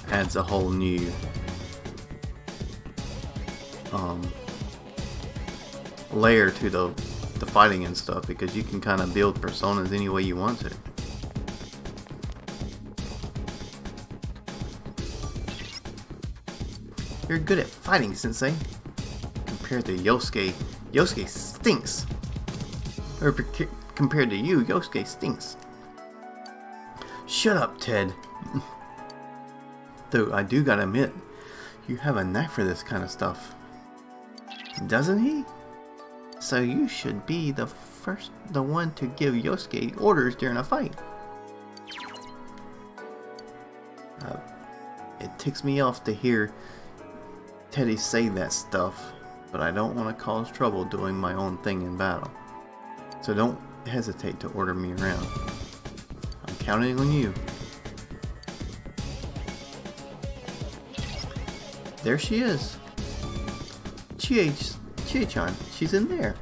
adds a whole new layer to the fighting and stuff, because you can kind of build personas any way you want to. You're good at fighting, Sensei. Compared to Yosuke, Yosuke stinks. Or compared to you, Yosuke stinks. Shut up, Ted. Though I do gotta admit, you have a knack for this kind of stuff. Doesn't he? So you should be the one to give Yosuke orders during a fight. It ticks me off to hear Teddy say that stuff, but I don't want to cause trouble doing my own thing in battle. So don't hesitate to order me around. I'm counting on you. There she is. Chie-chan, she's in there.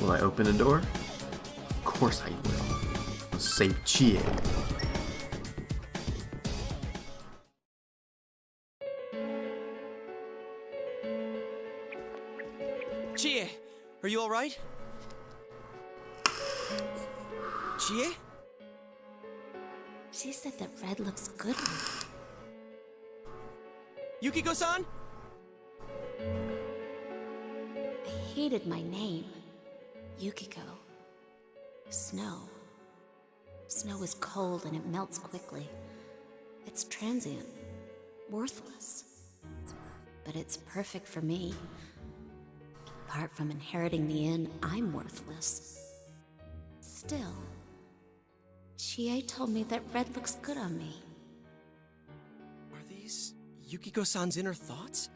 Will I open the door? Of course I will. I'll save Chie. Chie, are you alright? Chie? She said that red looks good on me. Yukiko-san? I hated my name. Yukiko. Snow. Snow is cold and it melts quickly. It's transient. Worthless. But it's perfect for me. Apart from inheriting the inn, I'm worthless. Still, Chie told me that red looks good on me. Are these Yukiko-san's inner thoughts?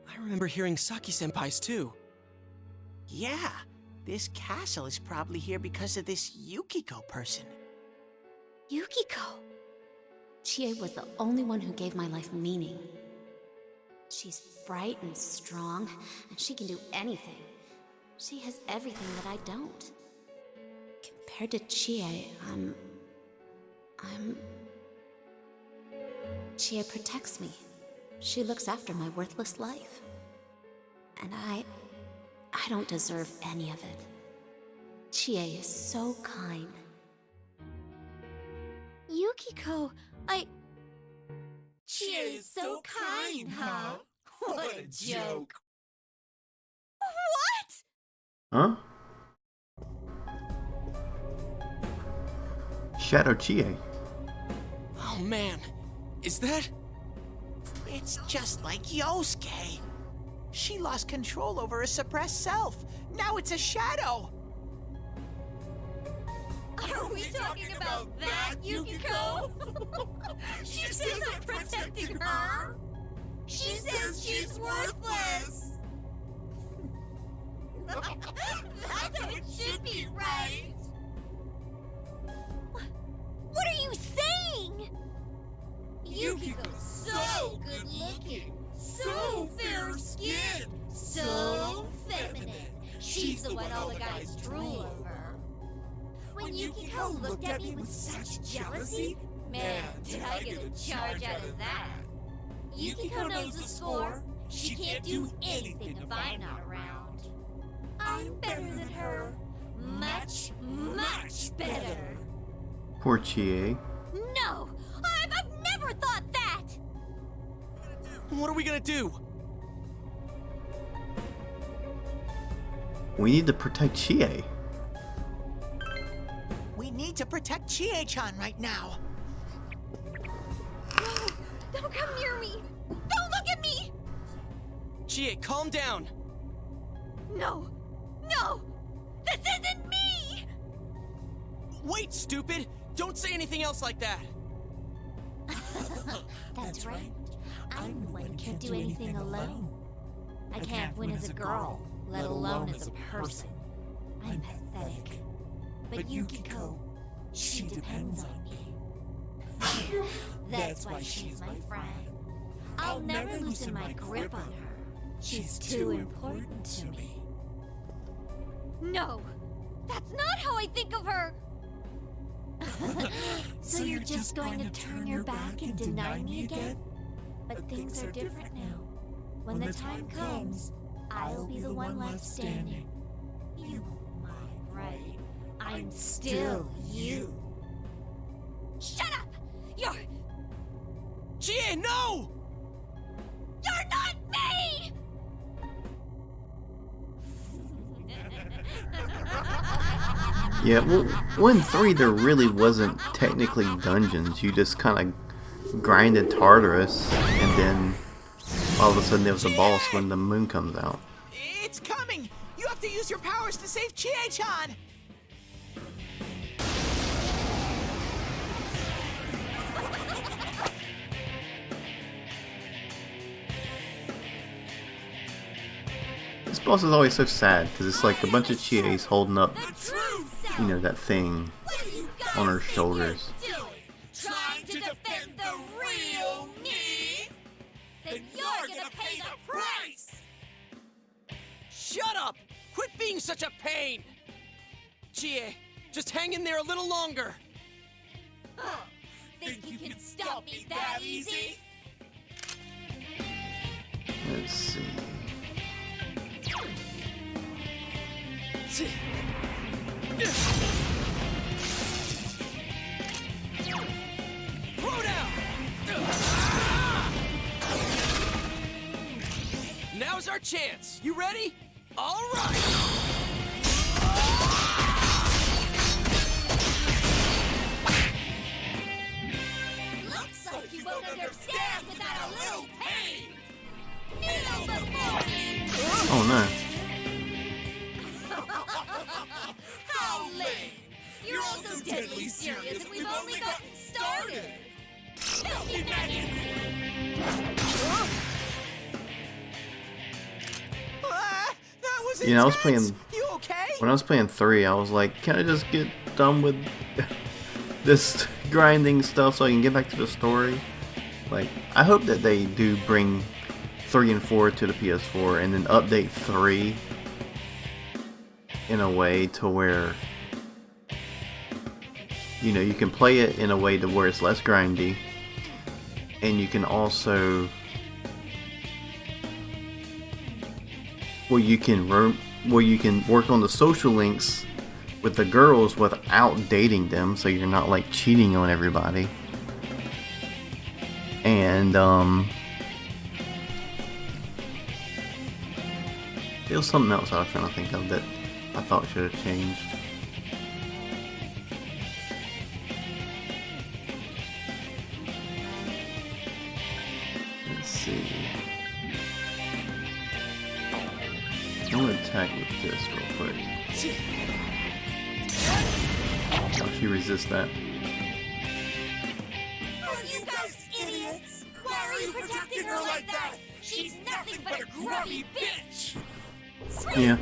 I remember hearing Saki-senpai's too. Yeah, this castle is probably here because of this Yukiko person. Yukiko! Chie was the only one who gave my life meaning. She's bright and strong, and she can do anything. She has everything that I don't. Compared to Chie, Chie protects me. She looks after my worthless life. And I don't deserve any of it. Chie is so kind. Yukiko, Chie is so kind, huh? What a joke. What? Huh? Shadow Chie. Oh man, is that? It's just like Yosuke. She lost control over her suppressed self. Now it's a shadow. Are we talking about that, Yukiko? She says I'm protecting her. She says she's worthless. That's how it should be, right? What are you saying? Yukiko's so good looking, so fair skinned, so feminine. She's the one all the guys drool over. When Yukiko looked at me with such jealousy, man, did I get a charge out of that. Yukiko knows the score. She can't do anything if I'm not around. I'm better than her. Much, much better. Poor Chie. No! I've never thought that! What are we gonna do? We need to protect Chie. We need to protect Chie-chan right now. No! Don't come near me! Don't look at me! Chie, calm down. No! No! This isn't me! Wait, stupid! Don't say anything else like that! That's right. I'm the one who can't do anything alone. I can't win as a girl, let alone as a person. I'm pathetic. But Yukiko, she depends on me. That's why she's my friend. I'll never loosen my grip on her. She's too important to me. No! That's not how I think of her! So you're just going to turn your back and deny me again? But things are different now. When the time comes, I'll be the one left standing. You won't mind, right? I'm still you. Shut up! You're... Chie, no! You're not me! Yeah, well, 1 and 3 there really wasn't technically dungeons. You just kind of grinded Tartarus, and then all of a sudden there was a boss when the moon comes out. It's coming! You have to use your powers to save Chie-chan! This boss is always so sad, because it's like a bunch of Chies holding up, you know, that thing on her shoulders. Trying to defend the real me? Then you're gonna pay the price! Shut up! Quit being such a pain! Chie, just hang in there a little longer. Huh. Think you can stop me that easy? Let's see. Throw down! Now's our chance. You ready? All right! Looks like you won't understand without a little pain! Kneel before me! Oh no. How lame! You're also dead deadly serious and we've only gotten started. Filthy magic! That was You know, I was intense. playing. You okay? When I was playing 3, I was like, can I just get done with this grinding stuff so I can get back to the story? Like, I hope that they do bring 3 and 4 to the PS4 and then update 3 in a way to where, you know, you can play it in a way to where it's less grindy, and you can also where you can work on the social links with the girls without dating them, so you're not like cheating on everybody. And there was something else I was trying to think of that I thought should have changed. Let's see. I'm gonna attack with this real quick. Oh, she resists that. Are you guys idiots? Why are you protecting her like that? She's nothing but a grubby bitch! Yeah.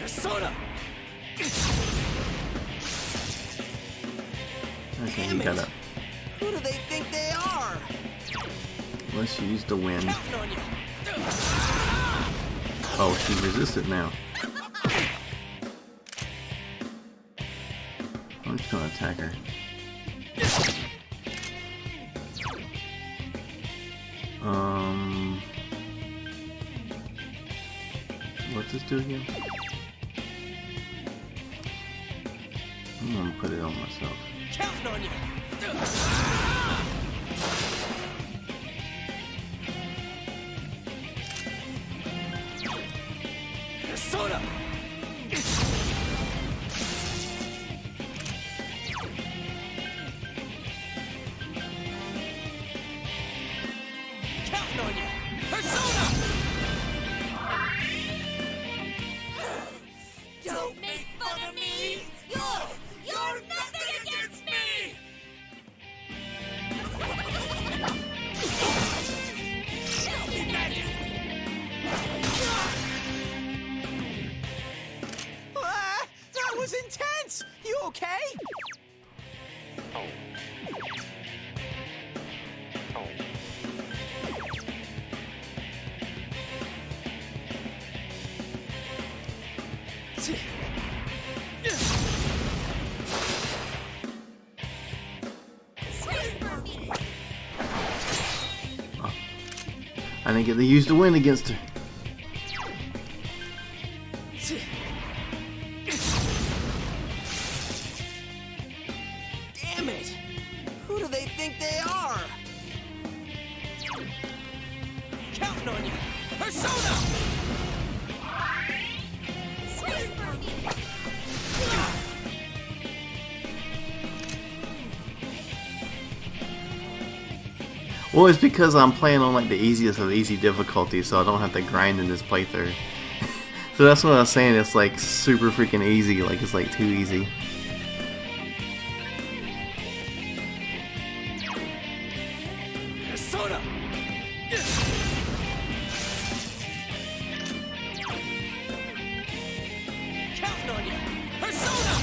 Soda! Okay, you got it. Who do they think they are? Let's use the wind. Counting on you. Oh, she resisted now. I'm just gonna attack her. What's this do again? I'm gonna put it on myself. Counting on you. Soda! Counting on you! Persona! Don't make fun of me! You're nothing against me! Filthy magic! That was intense. You okay? I didn't get to use the wind against her. Damn it! Who do they think they are? Counting on you! Persona! Well, it's because I'm playing on like the easiest of easy difficulty, so I don't have to grind in this playthrough. So that's what I was saying, it's like super freaking easy, like it's like too easy. Soda! Counting on you! Persona!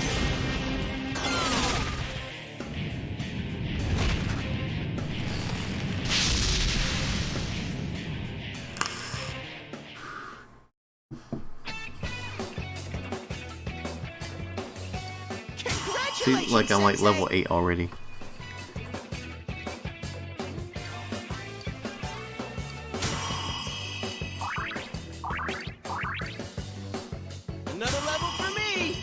Seems like I'm like level 8 already. Another level for me!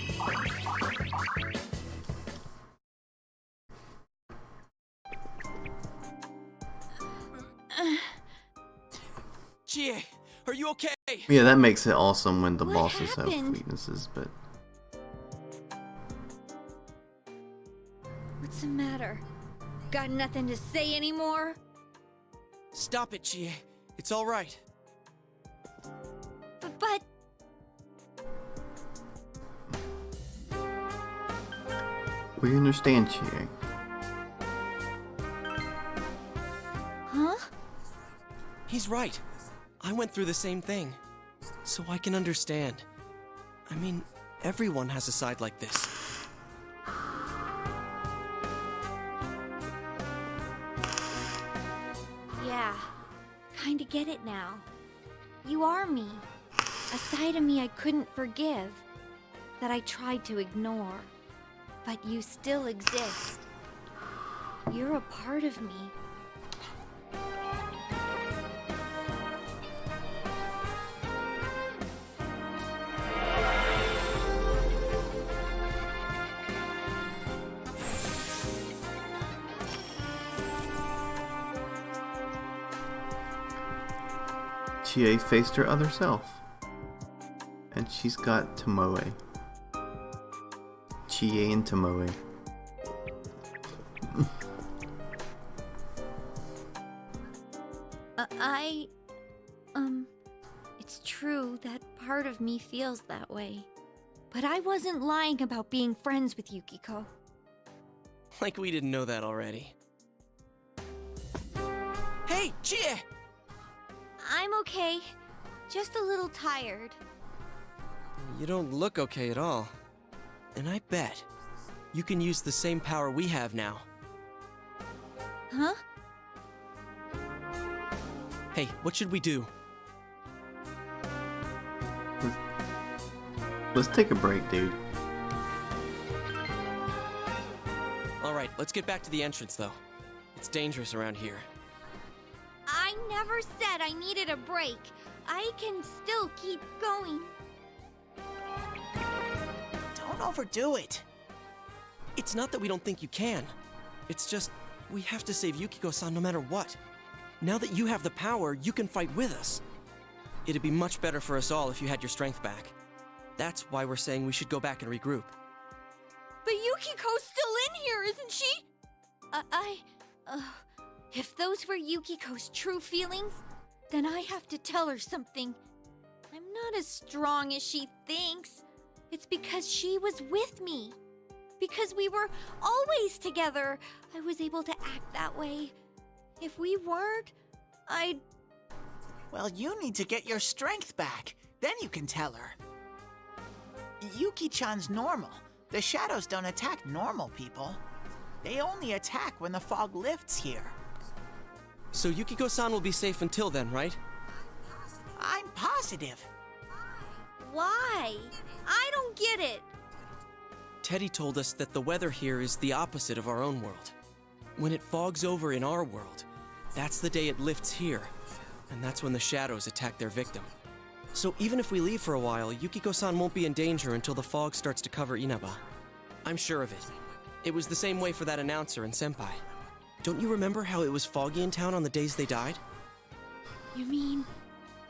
Chie, are you okay? Yeah, that makes it awesome when the What bosses have happened? weaknesses, but What's the matter? Got nothing to say anymore? Stop it, Chie. It's all right. But We understand, Chie. Huh? He's right. I went through the same thing. So I can understand. I mean, everyone has a side like this. Yeah, kinda get it now. You are me. A side of me I couldn't forgive, that I tried to ignore. But you still exist. You're a part of me. Chie faced her other self. And she's got Tomoe. Chie and Tomoe. It's true that part of me feels that way. But I wasn't lying about being friends with Yukiko. Like we didn't know that already. Hey, Chie! I'm okay. Just a little tired. You don't look okay at all. And I bet you can use the same power we have now. Huh? Hey, what should we do? Let's take a break, dude. Alright, let's get back to the entrance, though. It's dangerous around here. I never said I needed a break. I can still keep going. Don't overdo it. It's not that we don't think you can. It's just, we have to save Yukiko-san no matter what. Now that you have the power, you can fight with us. It'd be much better for us all if you had your strength back. That's why we're saying we should go back and regroup. But Yukiko's still in here, isn't she? If those were Yukiko's true feelings, then I have to tell her something. I'm not as strong as she thinks. It's because she was with me. Because we were always together, I was able to act that way. If we weren't, I'd... Well, you need to get your strength back. Then you can tell her. Yuki-chan's normal. The shadows don't attack normal people. They only attack when the fog lifts here. So Yukiko-san will be safe until then, right? I'm positive. Why? I don't get it. Teddy told us that the weather here is the opposite of our own world. When it fogs over in our world, that's the day it lifts here. And that's when the shadows attack their victim. So even if we leave for a while, Yukiko-san won't be in danger until the fog starts to cover Inaba. I'm sure of it. It was the same way for that announcer and Senpai. Don't you remember how it was foggy in town on the days they died? You mean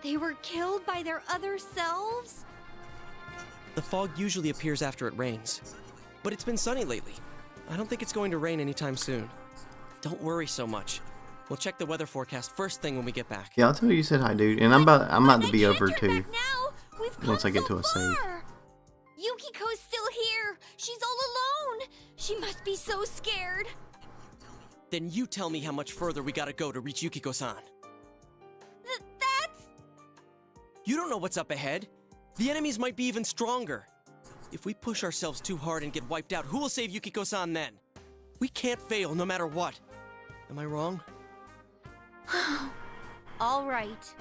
they were killed by their other selves? The fog usually appears after it rains. But it's been sunny lately. I don't think it's going to rain anytime soon. Don't worry so much. We'll check the weather forecast first thing when we get back. Yeah, I'll tell you said hi, dude. And I'm about to be over too. Once I get to a save. Yukiko's still here. She's all alone. She must be so scared. Then you tell me how much further we gotta go to reach Yukiko-san. That's... You don't know what's up ahead. The enemies might be even stronger. If we push ourselves too hard and get wiped out, who will save Yukiko-san then? We can't fail no matter what. Am I wrong? All right.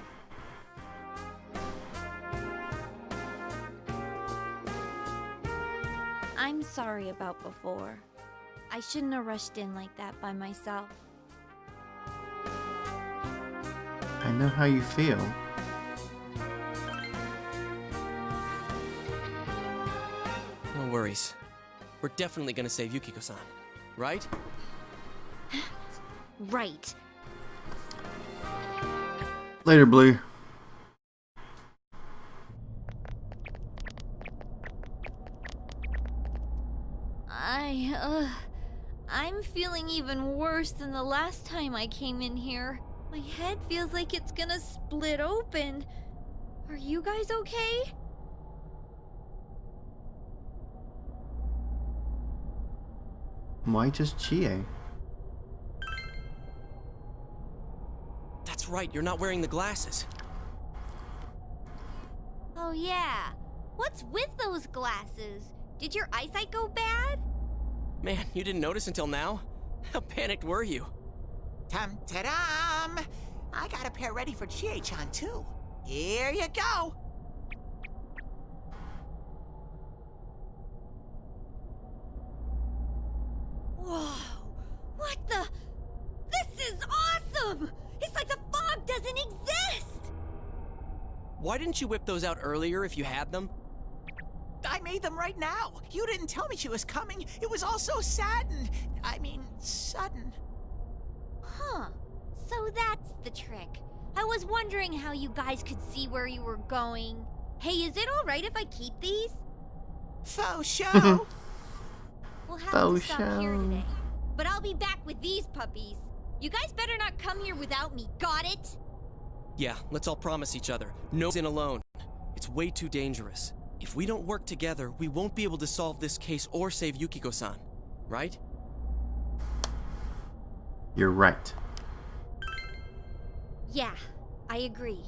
I'm sorry about before. I shouldn't have rushed in like that by myself. I know how you feel. No worries. We're definitely gonna save Yukiko-san, right? Right. Later, Blue. I'm feeling even worse than the last time I came in here. My head feels like it's gonna split open. Are you guys okay? Why just Chie? That's right, you're not wearing the glasses. Oh yeah. What's with those glasses? Did your eyesight go bad? Man, you didn't notice until now? How panicked were you? Tum-ta-dum! I got a pair ready for Chie-chan, too. Here you go! Whoa! What the? This is awesome! It's like the fog doesn't exist! Why didn't you whip those out earlier if you had them? I made them right now. You didn't tell me she was coming. It was all so sudden. Sudden. Huh. So that's the trick. I was wondering how you guys could see where you were going. Hey, is it alright if I keep these? Faux show! We'll have Faux to stop here show. today. But I'll be back with these puppies. You guys better not come here without me, got it? Yeah, let's all promise each other. No in alone. It's way too dangerous. If we don't work together, we won't be able to solve this case or save Yukiko-san. Right? You're right. Yeah, I agree.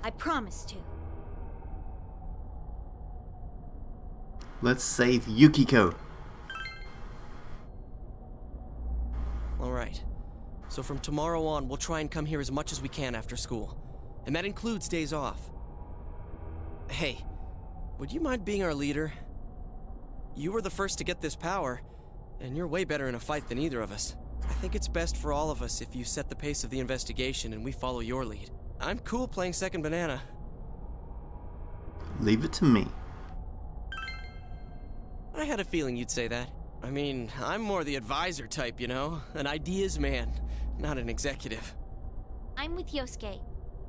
I promise to. Let's save Yukiko. Alright. So from tomorrow on, we'll try and come here as much as we can after school. And that includes days off. Hey, would you mind being our leader? You were the first to get this power, and you're way better in a fight than either of us. I think it's best for all of us if you set the pace of the investigation and we follow your lead. I'm cool playing second banana. Leave it to me. I had a feeling you'd say that. I mean, I'm more the advisor type, you know? An ideas man, not an executive. I'm with Yosuke.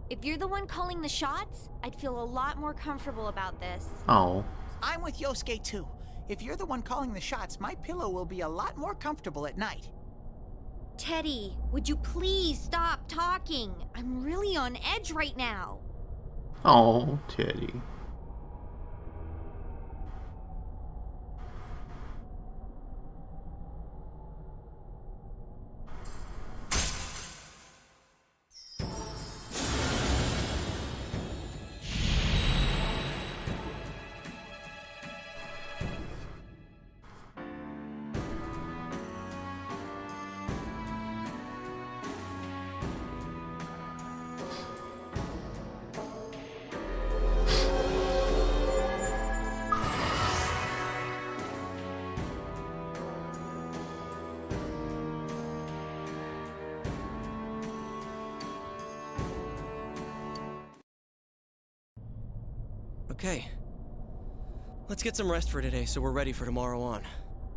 If you're the one calling the shots, I'd feel a lot more comfortable about this. Oh. I'm with Yosuke, too. If you're the one calling the shots, my pillow will be a lot more comfortable at night. Teddy, would you please stop talking? I'm really on edge right now. Oh, Teddy. Okay. Let's get some rest for today so we're ready for tomorrow on.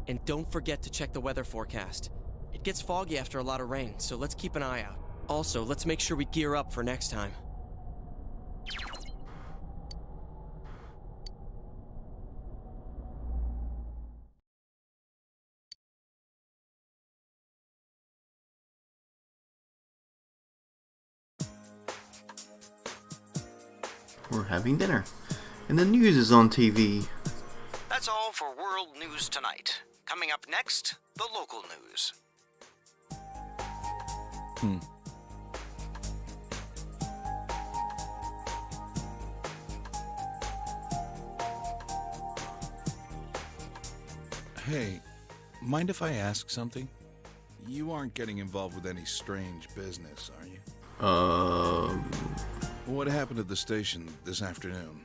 And don't forget to check the weather forecast. It gets foggy after a lot of rain, so let's keep an eye out. Also, let's make sure we gear up for next time. We're having dinner. And the news is on TV. That's all for World News Tonight. Coming up next, the local news. Hey, mind if I ask something? You aren't getting involved with any strange business, are you? What happened at the station this afternoon?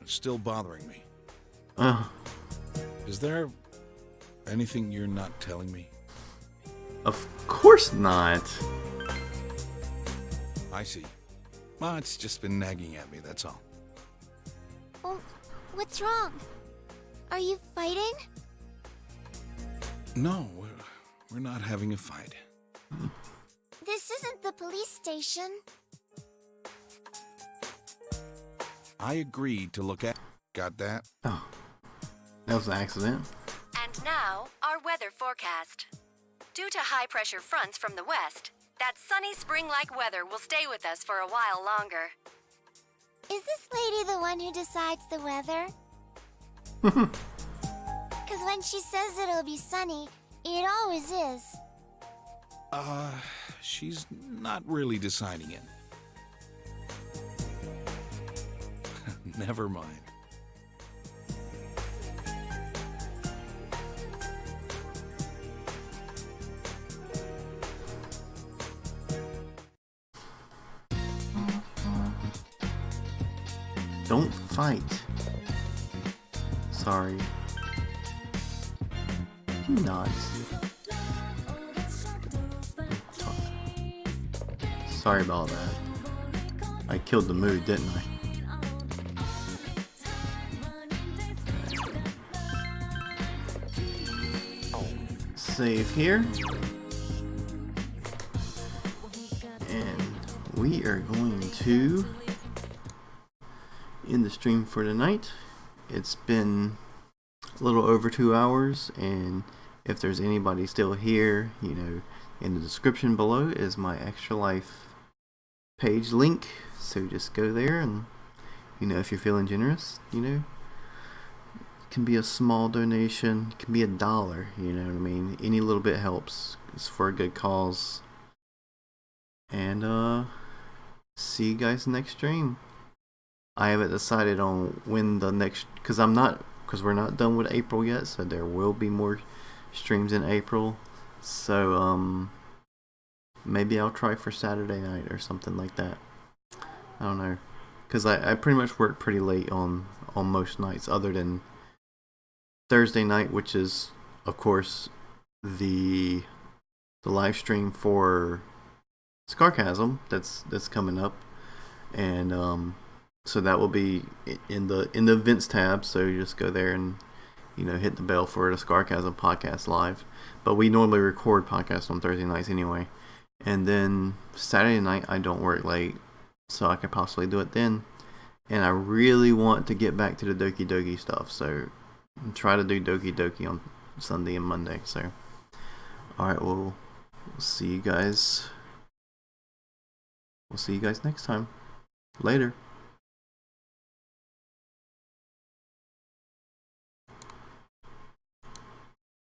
It's still bothering me. Is there anything you're not telling me? Of course not. I see. Well, it's just been nagging at me, that's all. Oh, what's wrong? Are you fighting? No, we're not having a fight. This isn't the police station. I agreed to look at... Got that? Oh, that was an accident. And now, our weather forecast. Due to high-pressure fronts from the west, that sunny spring-like weather will stay with us for a while longer. Is this lady the one who decides the weather? Because when she says it'll be sunny, It always is. She's not really deciding it. Never mind. Don't fight. Sorry. You nuts. Sorry about that. I killed the mood, didn't I? Save here. And we are going to end the stream for tonight. It's been a little over 2 hours, and if there's anybody still here, you know, in the description below is my Extra Life page link, so just go there, and you know, if you're feeling generous, you know, it can be a small donation, it can be $1, you know what I mean, any little bit helps. It's for a good cause. And see you guys next stream. I haven't decided on when the next, because we're not done with April yet, so there will be more streams in April. So maybe I'll try for Saturday night or something like that. I don't know, because I pretty much work pretty late on most nights, other than Thursday night, which is of course the live stream for Scarcasm that's coming up, and so that will be in the events tab. So you just go there and, you know, hit the bell for the Scarcasm podcast live. But we normally record podcasts on Thursday nights anyway. And then Saturday night I don't work late, so I could possibly do it then. And I really want to get back to the Doki Doki stuff, so try to do Doki Doki on Sunday and Monday. So alright, we'll see you guys. We'll see you guys next time. Later.